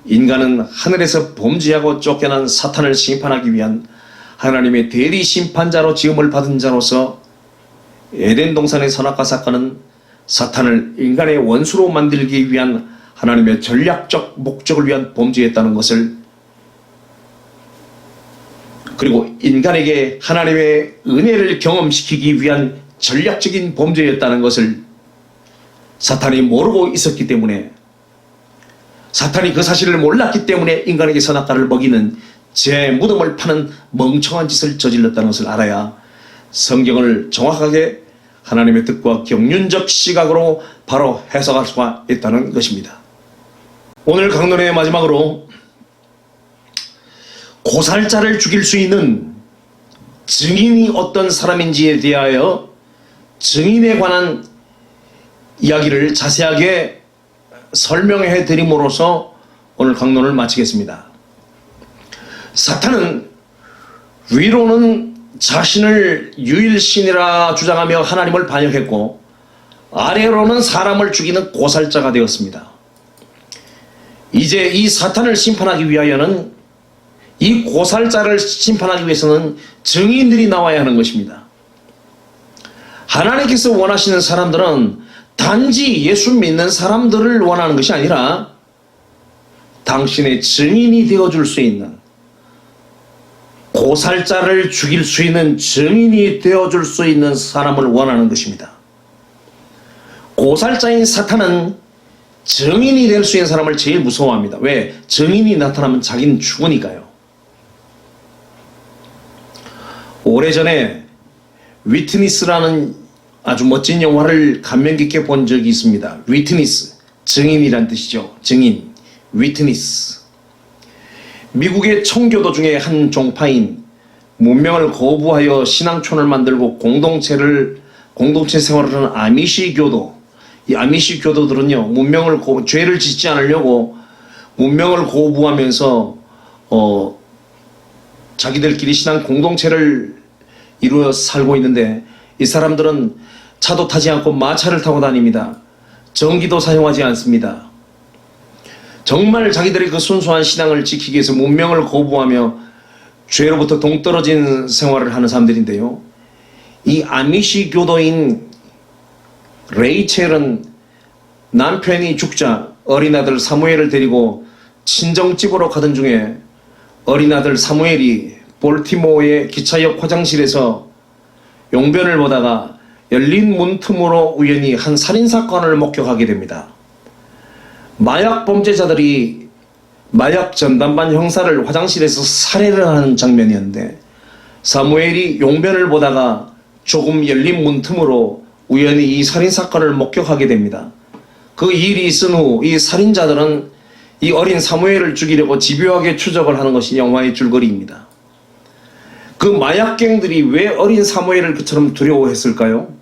인간은 하늘에서 범죄하고 쫓겨난 사탄을 심판하기 위한 하나님의 대리 심판자로 지음을 받은 자로서 에덴 동산의 선악과 사건은 사탄을 인간의 원수로 만들기 위한 하나님의 전략적 목적을 위한 범죄였다는 것을, 그리고 인간에게 하나님의 은혜를 경험시키기 위한 전략적인 범죄였다는 것을 사탄이 모르고 있었기 때문에, 사탄이 그 사실을 몰랐기 때문에 인간에게 선악과를 먹이는 제 무덤을 파는 멍청한 짓을 저질렀다는 것을 알아야 성경을 정확하게 하나님의 뜻과 경륜적 시각으로 바로 해석할 수가 있다는 것입니다. 오늘 강론의 마지막으로 고살자를 죽일 수 있는 증인이 어떤 사람인지에 대하여 증인에 관한 이야기를 자세하게 설명해 드림으로써 오늘 강론을 마치겠습니다. 사탄은 위로는 자신을 유일신이라 주장하며 하나님을 반역했고, 아래로는 사람을 죽이는 고살자가 되었습니다. 이제 이 사탄을 심판하기 위하여는, 이 고살자를 심판하기 위해서는 증인들이 나와야 하는 것입니다. 하나님께서 원하시는 사람들은 단지 예수 믿는 사람들을 원하는 것이 아니라 당신의 증인이 되어줄 수 있는, 고살자를 죽일 수 있는 증인이 되어줄 수 있는 사람을 원하는 것입니다. 고살자인 사탄은 증인이 될 수 있는 사람을 제일 무서워합니다. 왜? 증인이 나타나면 자기는 죽으니까요. 오래전에 위트니스라는 아주 멋진 영화를 감명 깊게 본 적이 있습니다. 위트니스, 증인이란 뜻이죠. 증인, 위트니스. 미국의 청교도 중에 한 종파인, 문명을 거부하여 신앙촌을 만들고 공동체 생활을 하는 아미시 교도. 이 아미시 교도들은요, 죄를 짓지 않으려고 문명을 거부하면서 자기들끼리 신앙 공동체를 이루어 살고 있는데, 이 사람들은 차도 타지 않고 마차를 타고 다닙니다. 전기도 사용하지 않습니다. 정말 자기들의 그 순수한 신앙을 지키기 위해서 문명을 거부하며 죄로부터 동떨어진 생활을 하는 사람들인데요, 이 아미시 교도인 레이첼은 남편이 죽자 어린 아들 사무엘을 데리고 친정집으로 가던 중에 어린 아들 사무엘이 볼티모어의 기차역 화장실에서 용변을 보다가 열린 문틈으로 우연히 한 살인사건을 목격하게 됩니다. 마약 범죄자들이 마약 전담반 형사를 화장실에서 살해를 하는 장면이었는데, 사무엘이 용변을 보다가 조금 열린 문틈으로 우연히 이 살인사건을 목격하게 됩니다. 그 일이 있은 후 이 살인자들은 이 어린 사무엘을 죽이려고 집요하게 추적을 하는 것이 영화의 줄거리입니다. 그 마약갱들이 왜 어린 사무엘을 그처럼 두려워했을까요?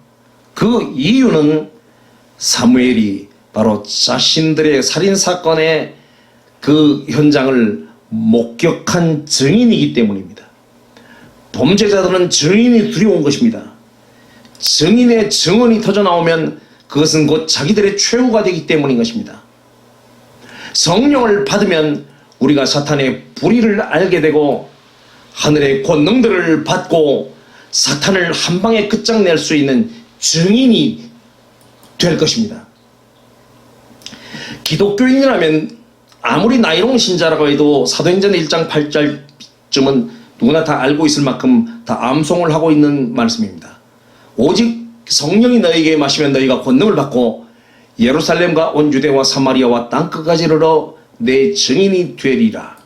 그 이유는 사무엘이 바로 자신들의 살인사건의 그 현장을 목격한 증인이기 때문입니다. 범죄자들은 증인이 두려운 것입니다. 증인의 증언이 터져나오면 그것은 곧 자기들의 최후가 되기 때문인 것입니다. 성령을 받으면 우리가 사탄의 불의를 알게 되고 하늘의 권능들을 받고 사탄을 한 방에 끝장낼 수 있는 증인이 될 것입니다. 기독교인이라면 아무리 나이롱 신자라고 해도 사도행전 1장 8절쯤은 누구나 다 알고 있을 만큼 다 암송을 하고 있는 말씀입니다. 오직 성령이 너에게 마시면 너희가 권능을 받고 예루살렘과 온 유대와 사마리아와 땅끝까지 이르러 내 증인이 되리라.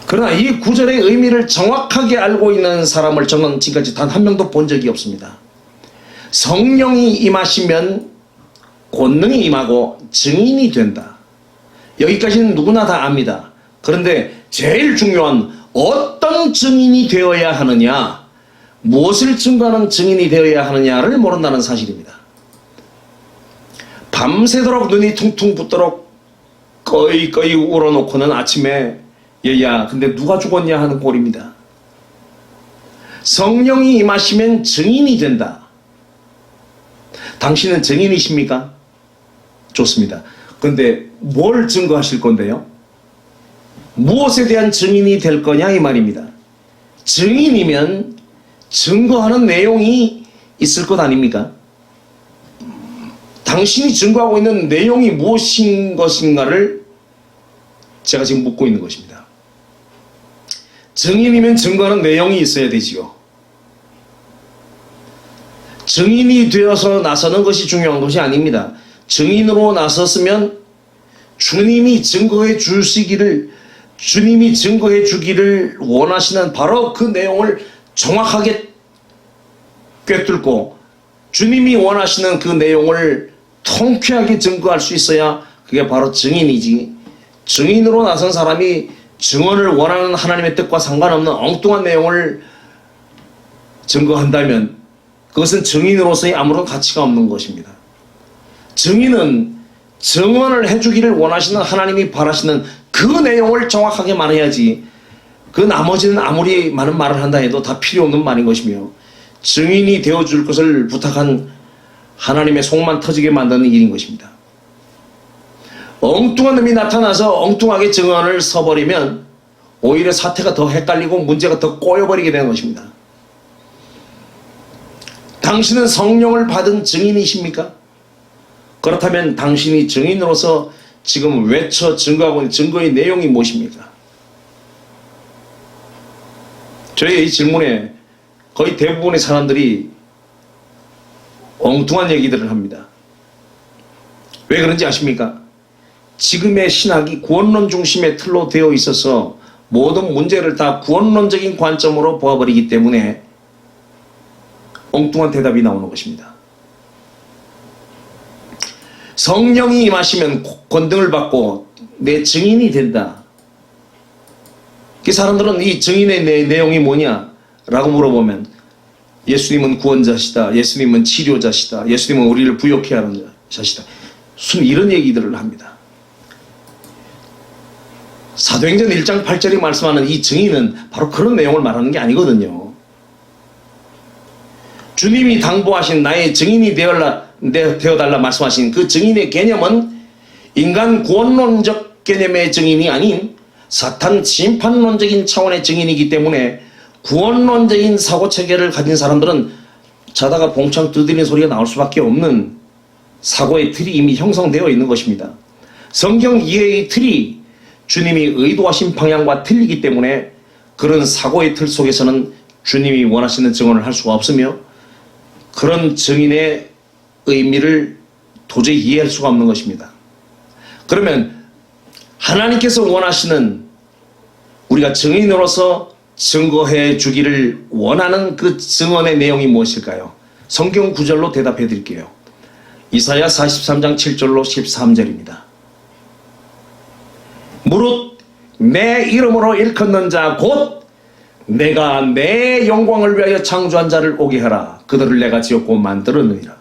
그러나 이 구절의 의미를 정확하게 알고 있는 사람을 저는 지금까지 단 한 명도 본 적이 없습니다. 성령이 임하시면 권능이 임하고 증인이 된다. 여기까지는 누구나 다 압니다. 그런데 제일 중요한 어떤 증인이 되어야 하느냐, 무엇을 증거하는 증인이 되어야 하느냐를 모른다는 사실입니다. 밤새도록 눈이 퉁퉁 붓도록 꺼이 울어놓고는 아침에 얘야 근데 누가 죽었냐 하는 꼴입니다. 성령이 임하시면 증인이 된다. 당신은 증인이십니까? 좋습니다. 그런데 뭘 증거하실 건데요? 무엇에 대한 증인이 될 거냐 이 말입니다. 증인이면 증거하는 내용이 있을 것 아닙니까? 당신이 증거하고 있는 내용이 무엇인 것인가를 제가 지금 묻고 있는 것입니다. 증인이면 증거하는 내용이 있어야 되지요. 증인이 되어서 나서는 것이 중요한 것이 아닙니다. 증인으로 나섰으면 주님이 증거해 주시기를, 주님이 증거해 주기를 원하시는 바로 그 내용을 정확하게 꿰뚫고 주님이 원하시는 그 내용을 통쾌하게 증거할 수 있어야 그게 바로 증인이지. 증인으로 나선 사람이 증언을 원하는 하나님의 뜻과 상관없는 엉뚱한 내용을 증거한다면 그것은 증인으로서의 아무런 가치가 없는 것입니다. 증인은 증언을 해주기를 원하시는 하나님이 바라시는 그 내용을 정확하게 말해야지, 그 나머지는 아무리 많은 말을 한다 해도 다 필요 없는 말인 것이며, 증인이 되어줄 것을 부탁한 하나님의 속만 터지게 만드는 일인 것입니다. 엉뚱한 놈이 나타나서 엉뚱하게 증언을 서버리면 오히려 사태가 더 헷갈리고 문제가 더 꼬여버리게 되는 것입니다. 당신은 성령을 받은 증인이십니까? 그렇다면 당신이 증인으로서 지금 외쳐 증거하고 있는 증거의 내용이 무엇입니까? 저의 이 질문에 거의 대부분의 사람들이 엉뚱한 얘기들을 합니다. 왜 그런지 아십니까? 지금의 신학이 구원론 중심의 틀로 되어 있어서 모든 문제를 다 구원론적인 관점으로 보아버리기 때문에 엉뚱한 대답이 나오는 것입니다. 성령이 임하시면 권능을 받고 내 증인이 된다. 그 사람들은 이 증인의 내용이 뭐냐라고 물어보면 예수님은 구원자시다, 예수님은 치료자시다, 예수님은 우리를 부욕해 하는 자시다, 무슨 이런 얘기들을 합니다. 사도행전 1장 8절이 말씀하는 이 증인은 바로 그런 내용을 말하는 게 아니거든요. 주님이 당부하신 나의 증인이 되어달라 말씀하신 그 증인의 개념은 인간 구원론적 개념의 증인이 아닌 사탄 심판론적인 차원의 증인이기 때문에 구원론적인 사고체계를 가진 사람들은 자다가 봉창 두드리는 소리가 나올 수밖에 없는 사고의 틀이 이미 형성되어 있는 것입니다. 성경 이해의 틀이 주님이 의도하신 방향과 틀리기 때문에 그런 사고의 틀 속에서는 주님이 원하시는 증언을 할 수가 없으며 그런 증인의 의미를 도저히 이해할 수가 없는 것입니다. 그러면 하나님께서 원하시는 우리가 증인으로서 증거해 주기를 원하는 그 증언의 내용이 무엇일까요? 성경 구절로 대답해 드릴게요. 이사야 43장 7절로 13절입니다. 무릇 내 이름으로 일컫는 자 곧 내가 내 영광을 위하여 창조한 자를 오게 하라. 그들을 내가 지었고 만들었느니라.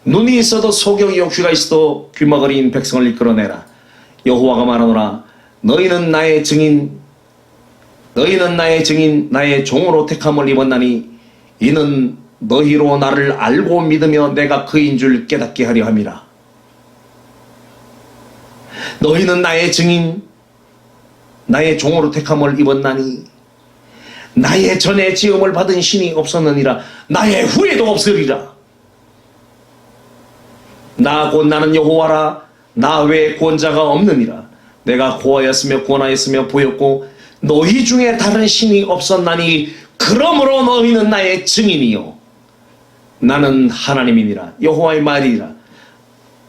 눈이 있어도 소경이요 귀가 있어도 귀머거리인 백성을 이끌어내라. 여호와가 말하노라. 너희는 나의 증인, 나의 종으로 택함을 입었나니 이는 너희로 나를 알고 믿으며 내가 그인 줄 깨닫게 하려 함이라. 너희는 나의 증인, 나의 종으로 택함을 입었나니 나의 전에 지음을 받은 신이 없었느니라. 나의 후에도 없으리라. 나 곧 나는 여호와라. 나 외에 구원자가 없느니라. 내가 고하였으며 구원하였으며 보였고 너희 중에 다른 신이 없었나니 그러므로 너희는 나의 증인이요 나는 하나님이니라. 여호와의 말이니라.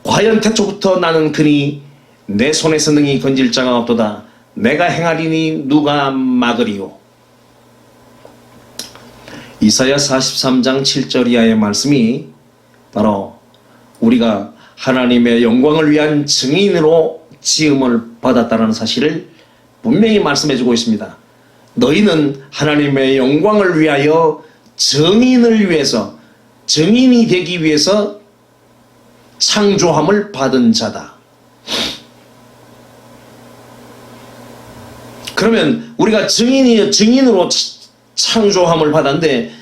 과연 태초부터 나는 그니 내 손에서 능히 건질 자가 없도다. 내가 행하리니 누가 막으리요. 이사야 43장 7절 이하의 말씀이 바로 우리가 하나님의 영광을 위한 증인으로 지음을 받았다는 사실을 분명히 말씀해주고 있습니다. 너희는 하나님의 영광을 위하여 증인을 위해서, 증인이 되기 위해서 창조함을 받은 자다. 그러면 우리가 증인으로 창조함을 받았는데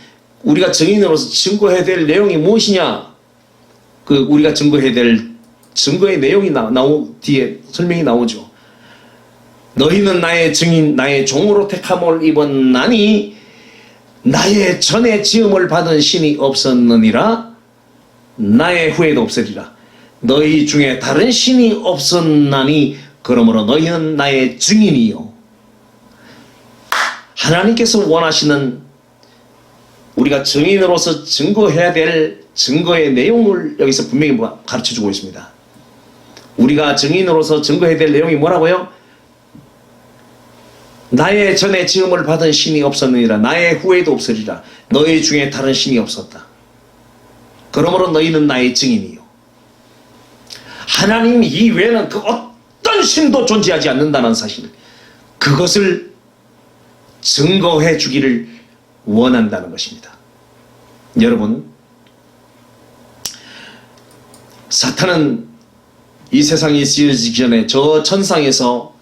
우리가 증인으로서 증거해야 될 내용이 무엇이냐? 우리가 증거해야 될 증거의 내용이 뒤에 설명이 나오죠. 너희는 나의 증인, 나의 종으로 택함을 입은 나니 나의 전에 지음을 받은 신이 없었느니라. 나의 후에도 없으리라. 너희 중에 다른 신이 없었나니 그러므로 너희는 나의 증인이요. 하나님께서 원하시는 우리가 증인으로서 증거해야 될 증거의 내용을 여기서 분명히 가르쳐주고 있습니다. 우리가 증인으로서 증거해야 될 내용이 뭐라고요? 나의 전에 지음을 받은 신이 없었느니라. 나의 후에도 없으리라. 너희 중에 다른 신이 없었다. 그러므로 너희는 나의 증인이요. 하나님 이외에는 그 어떤 신도 존재하지 않는다는 사실, 그것을 증거해 주기를 원한다는 것입니다. 여러분, 사탄은 이 세상이 지어지기 전에 저 천상에서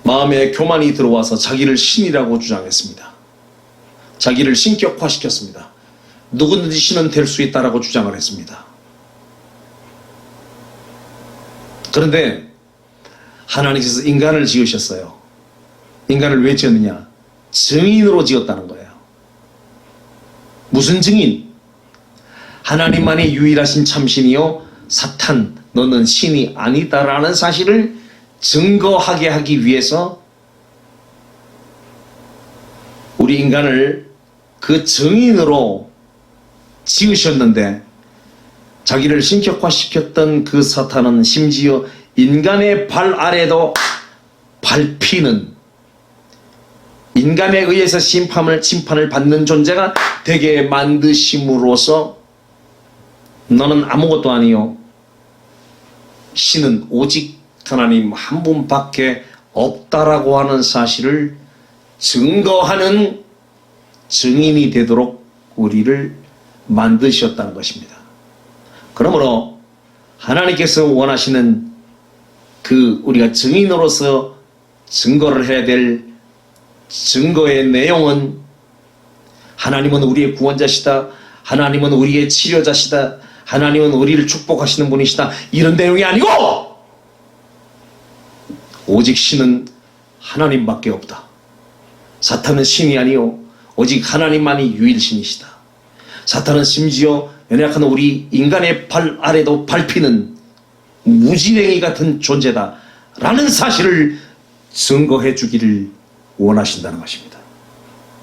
마음에 교만이 들어와서 자기를 신이라고 주장했습니다. 자기를 신격화시켰습니다. 누구든지 신은 될 수 있다라고 주장을 했습니다. 그런데 하나님께서 인간을 지으셨어요. 인간을 왜 지었느냐? 증인으로 지었다는 거예요. 무슨 증인? 하나님만이 유일하신 참신이요, 사탄 너는 신이 아니다라는 사실을 증거하게 하기 위해서 우리 인간을 그 증인으로 지으셨는데, 자기를 신격화시켰던 그 사탄은 심지어 인간의 발 아래도 밟히는, 인간에 의해서 심판을 받는 존재가 되게 만드심으로써 너는 아무것도 아니요, 신은 오직 하나님 한 분밖에 없다라고 하는 사실을 증거하는 증인이 되도록 우리를 만드셨다는 것입니다. 그러므로 하나님께서 원하시는 우리가 증인으로서 증거를 해야 될 증거의 내용은, 하나님은 우리의 구원자시다, 하나님은 우리의 치료자시다, 하나님은 우리를 축복하시는 분이시다, 이런 내용이 아니고 오직 신은 하나님밖에 없다. 사탄은 신이 아니요 오직 하나님만이 유일신이시다. 사탄은 심지어 연약한 우리 인간의 발 아래도 밟히는 무지랭이 같은 존재다 라는 사실을 증거해 주기를 원하신다는 것입니다.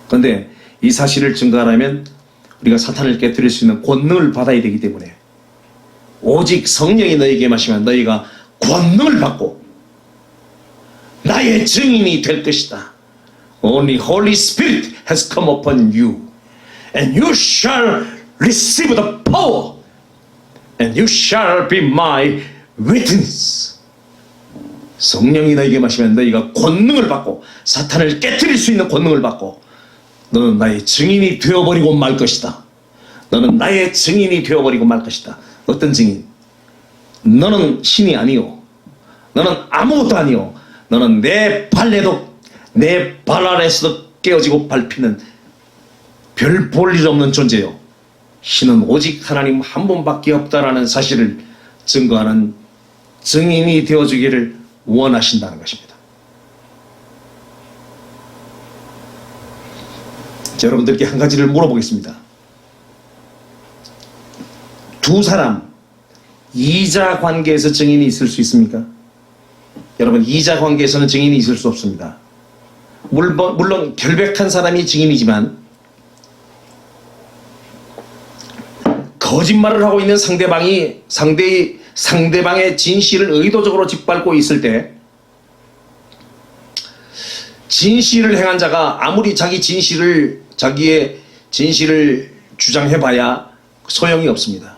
그런데 이 사실을 증거하려면 우리가 사탄을 깨뜨릴 수 있는 권능을 받아야 되기 때문에, 오직 성령이 너희에게 임하시면 너희가 권능을 받고 나의 증인이 될 것이다. Only Holy Spirit has come upon you and you shall receive the power and you shall be my witness. 성령이 너희에게 임하시면 너희가 권능을 받고, 사탄을 깨뜨릴 수 있는 권능을 받고, 너는 나의 증인이 되어버리고 말 것이다. 너는 나의 증인이 되어버리고 말 것이다. 어떤 증인? 너는 신이 아니요, 너는 아무것도 아니요, 너는 내 발 아래에서도 깨어지고 밟히는 별 볼 일 없는 존재요. 신은 오직 하나님 한 분밖에 없다라는 사실을 증거하는 증인이 되어주기를 원하신다는 것입니다. 여러분들께 한 가지를 물어보겠습니다. 두 사람 이자 관계에서 증인이 있을 수 있습니까? 여러분, 이자 관계에서는 증인이 있을 수 없습니다. 물론 결백한 사람이 증인이지만, 거짓말을 하고 있는 상대방의 진실을 의도적으로 짓밟고 있을 때, 진실을 행한 자가 아무리 자기의 진실을 주장해봐야 소용이 없습니다.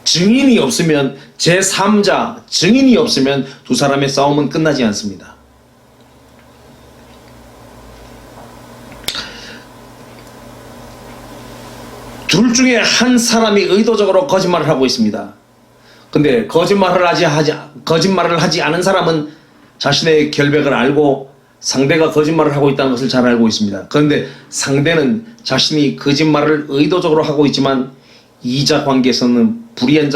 증인이 없으면, 제3자 증인이 없으면 두 사람의 싸움은 끝나지 않습니다. 둘 중에 한 사람이 의도적으로 거짓말을 하고 있습니다. 근데 거짓말을 하지 않은 사람은 자신의 결백을 알고 상대가 거짓말을 하고 있다는 것을 잘 알고 있습니다. 그런데 상대는 자신이 거짓말을 의도적으로 하고 있지만 이자 관계에서는 불의한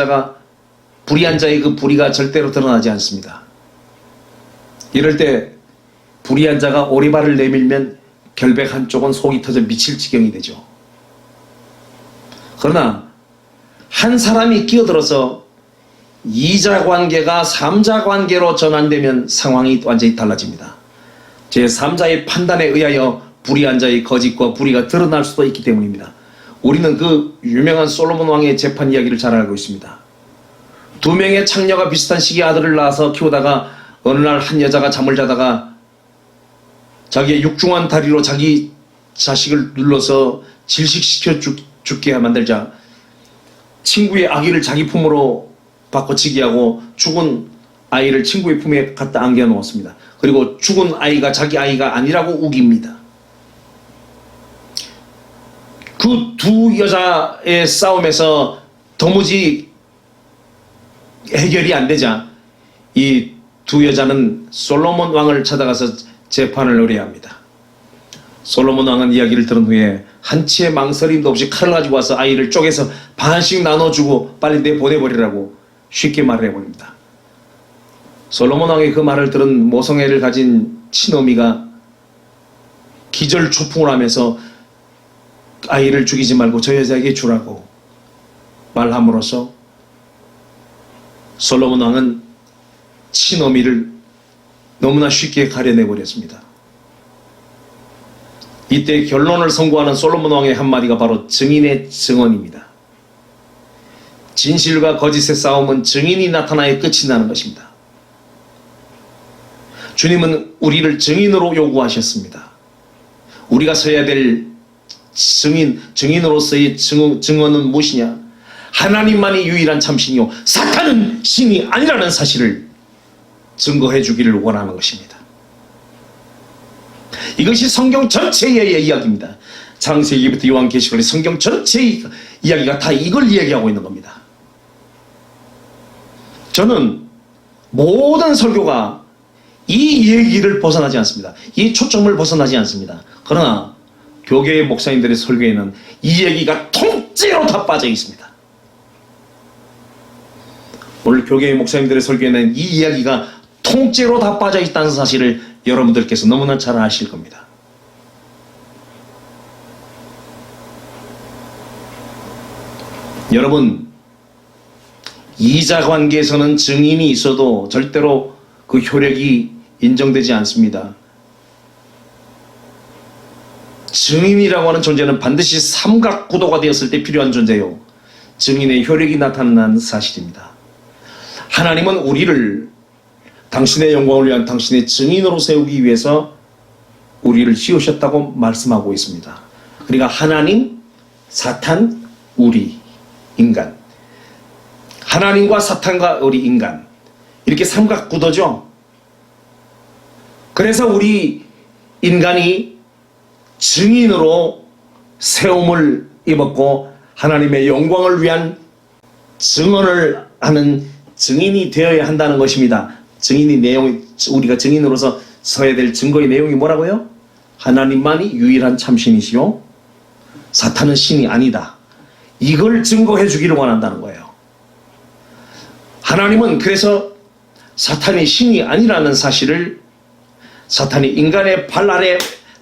자의 그 불의가 절대로 드러나지 않습니다. 이럴 때 불의한 자가 오리발을 내밀면 결백 한쪽은 속이 터져 미칠 지경이 되죠. 그러나 한 사람이 끼어들어서 이자 관계가 삼자 관계로 전환되면 상황이 완전히 달라집니다. 제3자의 판단에 의하여 불의한 자의 거짓과 불의가 드러날 수도 있기 때문입니다. 우리는 그 유명한 솔로몬 왕의 재판 이야기를 잘 알고 있습니다. 두 명의 창녀가 비슷한 시기에 아들을 낳아서 키우다가 어느 날 한 여자가 잠을 자다가 자기의 육중한 다리로 자기 자식을 눌러서 질식시켜 죽게 만들자 친구의 아기를 자기 품으로 바꿔치기 하고 죽은 아이를 친구의 품에 갖다 안겨 놓았습니다. 그리고 죽은 아이가 자기 아이가 아니라고 우깁니다. 그 두 여자의 싸움에서 도무지 해결이 안 되자 이 두 여자는 솔로몬 왕을 찾아가서 재판을 의뢰합니다. 솔로몬 왕은 이야기를 들은 후에 한치의 망설임도 없이 칼을 가지고 와서 아이를 쪼개서 반씩 나눠주고 빨리 내보내버리라고 쉽게 말을 해버립니다. 솔로몬 왕의 그 말을 들은 모성애를 가진 친어미가 기절초풍을 하면서 아이를 죽이지 말고 저 여자에게 주라고 말함으로써 솔로몬 왕은 친어미를 너무나 쉽게 가려내버렸습니다. 이때 결론을 선고하는 솔로몬 왕의 한마디가 바로 증인의 증언입니다. 진실과 거짓의 싸움은 증인이 나타나야 끝이 나는 것입니다. 주님은 우리를 증인으로 요구하셨습니다. 우리가 서야 될 증인으로서의 증언은 무엇이냐? 하나님만이 유일한 참신이요 사탄은 신이 아니라는 사실을 증거해 주기를 원하는 것입니다. 이것이 성경 전체의 이야기입니다. 창세기부터 요한계시록의 성경 전체의 이야기가 다 이걸 이야기하고 있는 겁니다. 저는 모든 설교가 이 얘기를 벗어나지 않습니다. 이 초점을 벗어나지 않습니다. 그러나 교계의 목사님들의 설교에는 이 얘기가 통째로 다 빠져 있습니다. 오늘 교계의 목사님들의 설교에는 이 이야기가 통째로 다 빠져 있다는 사실을 여러분들께서 너무나 잘 아실 겁니다. 여러분, 이자 관계에서는 증인이 있어도 절대로 그 효력이 인정되지 않습니다. 증인이라고 하는 존재는 반드시 삼각구도가 되었을 때 필요한 존재요. 증인의 효력이 나타나는 사실입니다. 하나님은 우리를 당신의 영광을 위한 당신의 증인으로 세우기 위해서 우리를 지으셨다고 말씀하고 있습니다. 그러니까 하나님, 사탄, 우리, 인간. 하나님과 사탄과 우리 인간. 이렇게 삼각구도죠. 그래서 우리 인간이 증인으로 세움을 입었고 하나님의 영광을 위한 증언을 하는 증인이 되어야 한다는 것입니다. 우리가 증인으로서 서야 될 증거의 내용이 뭐라고요? 하나님만이 유일한 참신이시요 사탄은 신이 아니다. 이걸 증거해 주기를 원한다는 거예요. 하나님은 그래서 사탄이 신이 아니라는 사실을 사탄이 인간의 발 아래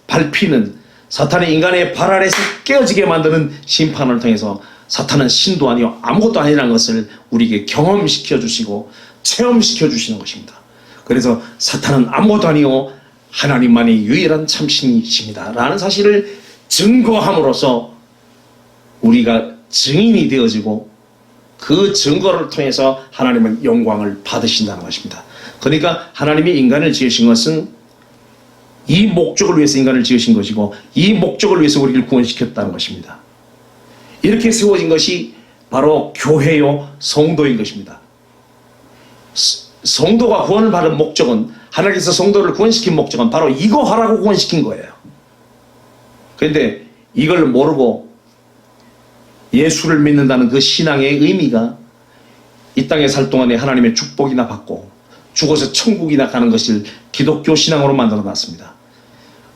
밟히는 사탄이 인간의 발 아래에서 깨어지게 만드는 심판을 통해서 사탄은 신도 아니요 아무것도 아니라는 것을 우리에게 경험시켜 주시고 체험시켜 주시는 것입니다. 그래서 사탄은 아무것도 아니요 하나님만이 유일한 참신이십니다 라는 사실을 증거함으로써 우리가 증인이 되어지고 그 증거를 통해서 하나님은 영광을 받으신다는 것입니다. 그러니까 하나님이 인간을 지으신 것은 이 목적을 위해서 인간을 지으신 것이고 이 목적을 위해서 우리를 구원시켰다는 것입니다. 이렇게 세워진 것이 바로 교회요 성도인 것입니다. 성도가 구원을 받은 목적은 하나님께서 성도를 구원시킨 목적은 바로 이거 하라고 구원시킨 거예요. 그런데 이걸 모르고 예수를 믿는다는 그 신앙의 의미가 이 땅에 살 동안에 하나님의 축복이나 받고 죽어서 천국이나 가는 것을 기독교 신앙으로 만들어놨습니다.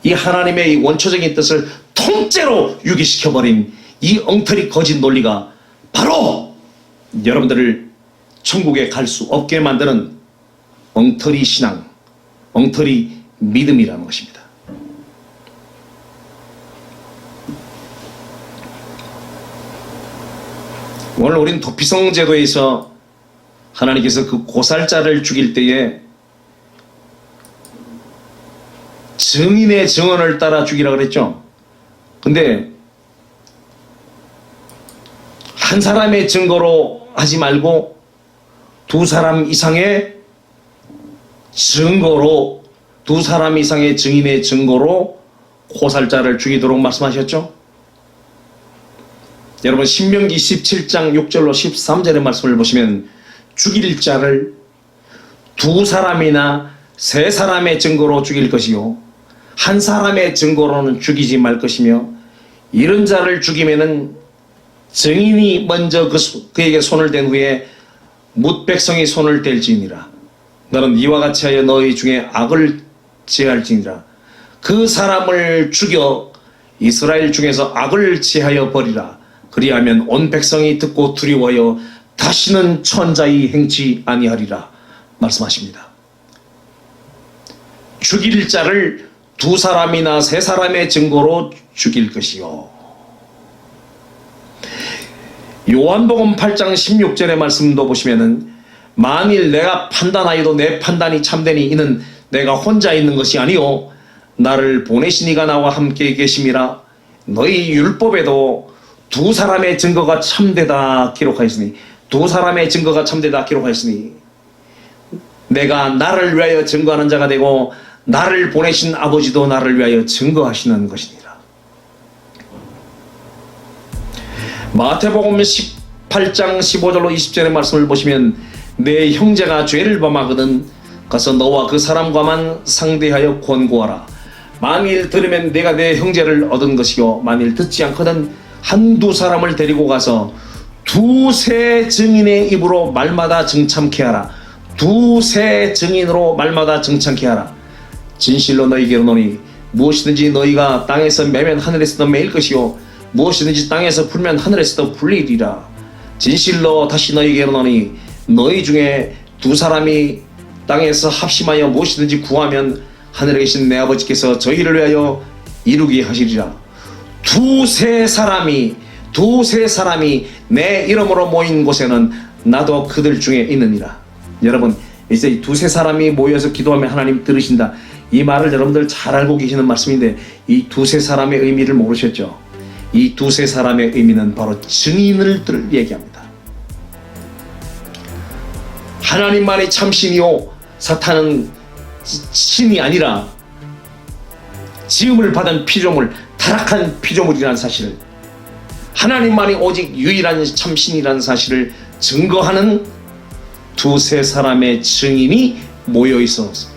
이 하나님의 이 원초적인 뜻을 통째로 유기시켜버린 이 엉터리 거짓 논리가 바로 여러분들을 천국에 갈 수 없게 만드는 엉터리 신앙, 엉터리 믿음이라는 것입니다. 오늘 우리는 도피성 제도에서 하나님께서 그 고살자를 죽일 때에 증인의 증언을 따라 죽이라 그랬죠. 근데 한 사람의 증거로 하지 말고 두 사람 이상의 증거로, 두 사람 이상의 증인의 증거로 고살자를 죽이도록 말씀하셨죠. 여러분 신명기 17장 6절로 13절의 말씀을 보시면 죽일 자를 두 사람이나 세 사람의 증거로 죽일 것이요 한 사람의 증거로는 죽이지 말 것이며 이런 자를 죽이면은 증인이 먼저 그에게 손을 댄 후에 뭇 백성이 손을 댈지니라. 너는 이와 같이 하여 너희 중에 악을 제할지니라. 그 사람을 죽여 이스라엘 중에서 악을 제하여 버리라. 그리하면 온 백성이 듣고 두려워하여 다시는 천자히 행치 아니하리라 말씀하십니다. 죽일 자를 두 사람이나 세 사람의 증거로 죽일 것이요. 요한복음 8장 16절의 말씀도 보시면은 만일 내가 판단하여도 내 판단이 참되니 이는 내가 혼자 있는 것이 아니요 나를 보내신 이가 나와 함께 계심이라. 너희 율법에도 두 사람의 증거가 참되다 기록하였으니 두 사람의 증거가 참되다 기록하였으니 내가 나를 위하여 증거하는 자가 되고 나를 보내신 아버지도 나를 위하여 증거하시는 것이니라. 마태복음 18장 15절로 20절의 말씀을 보시면 내 형제가 죄를 범하거든 가서 너와 그 사람과만 상대하여 권고하라. 만일 들으면 내가 내 형제를 얻은 것이요 만일 듣지 않거든 한두 사람을 데리고 가서 두세 증인의 입으로 말마다 정참케 하라. 두세 증인으로 말마다 정참케 하라. 진실로 너희에게 이르노니 무엇이든지 너희가 땅에서 매면 하늘에서도 매일 것이요 무엇이든지 땅에서 풀면 하늘에서도 풀리리라. 진실로 다시 너희에게 이르노니 너희 중에 두 사람이 땅에서 합심하여 무엇이든지 구하면 하늘에 계신 내 아버지께서 저희를 위하여 이루게 하시리라. 두세 사람이 내 이름으로 모인 곳에는 나도 그들 중에 있느니라. 여러분 이제 이 두세 사람이 모여서 기도하면 하나님 들으신다. 이 말을 여러분들 잘 알고 계시는 말씀인데 이 두세 사람의 의미를 모르셨죠? 이 두세 사람의 의미는 바로 증인을 얘기합니다. 하나님만이 참신이요 사탄은 신이 아니라 지음을 받은 피조물, 타락한 피조물이라는 사실을, 하나님만이 오직 유일한 참신이라는 사실을 증거하는 두세 사람의 증인이 모여 있어서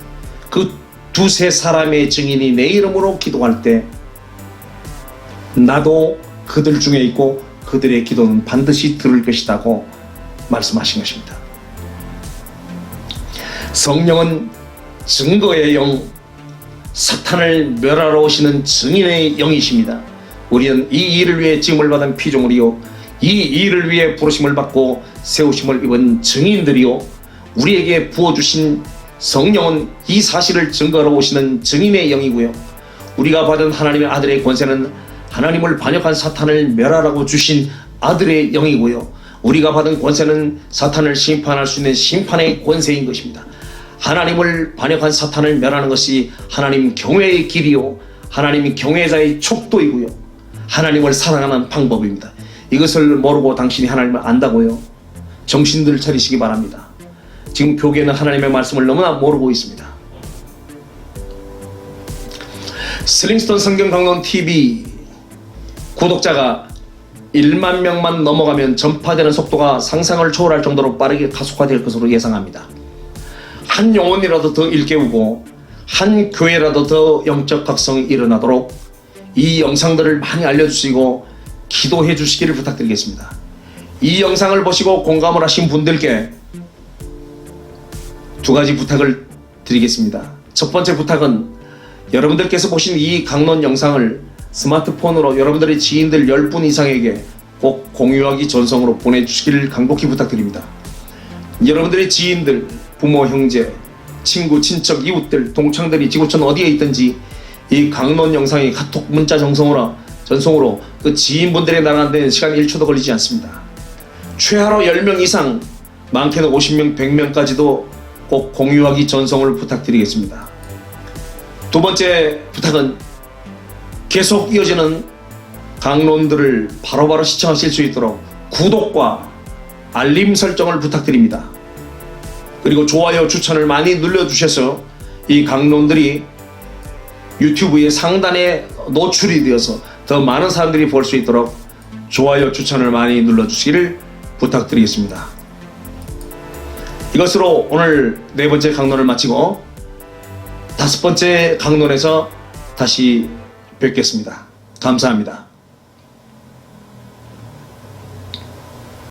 그 두세 사람의 증인이 내 이름으로 기도할 때 나도 그들 중에 있고 그들의 기도는 반드시 들을 것이라고 말씀하신 것입니다. 성령은 증거의 영, 사탄을 멸하러 오시는 증인의 영이십니다. 우리는 이 일을 위해 지음을 받은 피조물이요 이 일을 위해 부르심을 받고 세우심을 입은 증인들이요 우리에게 부어주신 성령은 이 사실을 증거하러 오시는 증인의 영이고요 우리가 받은 하나님의 아들의 권세는 하나님을 반역한 사탄을 멸하라고 주신 아들의 영이고요 우리가 받은 권세는 사탄을 심판할 수 있는 심판의 권세인 것입니다. 하나님을 반역한 사탄을 멸하는 것이 하나님 경외의 길이요 하나님 경외자의 촉도이고요 하나님을 사랑하는 방법입니다. 이것을 모르고 당신이 하나님을 안다고요? 정신들을 차리시기 바랍니다. 지금 교계는 하나님의 말씀을 너무나 모르고 있습니다. 슬링스턴 성경강론 TV 구독자가 1만 명만 넘어가면 전파되는 속도가 상상을 초월할 정도로 빠르게 가속화될 것으로 예상합니다. 한 영혼이라도 더 일깨우고 한 교회라도 더 영적 각성이 일어나도록 이 영상들을 많이 알려주시고 기도해 주시기를 부탁드리겠습니다. 이 영상을 보시고 공감을 하신 분들께 두 가지 부탁을 드리겠습니다. 첫 번째 부탁은 여러분들께서 보신 이 강론 영상을 스마트폰으로 여러분들의 지인들 10분 이상에게 꼭 공유하기 전송으로 보내주시기를 간곡히 부탁드립니다. 여러분들의 지인들, 부모, 형제, 친구, 친척, 이웃들, 동창들이 지구촌 어디에 있든지 이 강론 영상이 카톡 문자 전송으로 그 지인분들에 나가는 데는 시간 1초도 걸리지 않습니다. 최하로 10명 이상, 많게는 50명, 100명까지도 꼭 공유하기 전송을 부탁드리겠습니다. 두 번째 부탁은 계속 이어지는 강론들을 바로바로 시청하실 수 있도록 구독과 알림 설정을 부탁드립니다. 그리고 좋아요, 추천을 많이 눌러주셔서 이 강론들이 유튜브의 상단에 노출이 되어서 더 많은 사람들이 볼 수 있도록 좋아요, 추천을 많이 눌러주시기를 부탁드리겠습니다. 이것으로 오늘 네 번째 강론을 마치고 다섯 번째 강론에서 다시 뵙겠습니다. 감사합니다.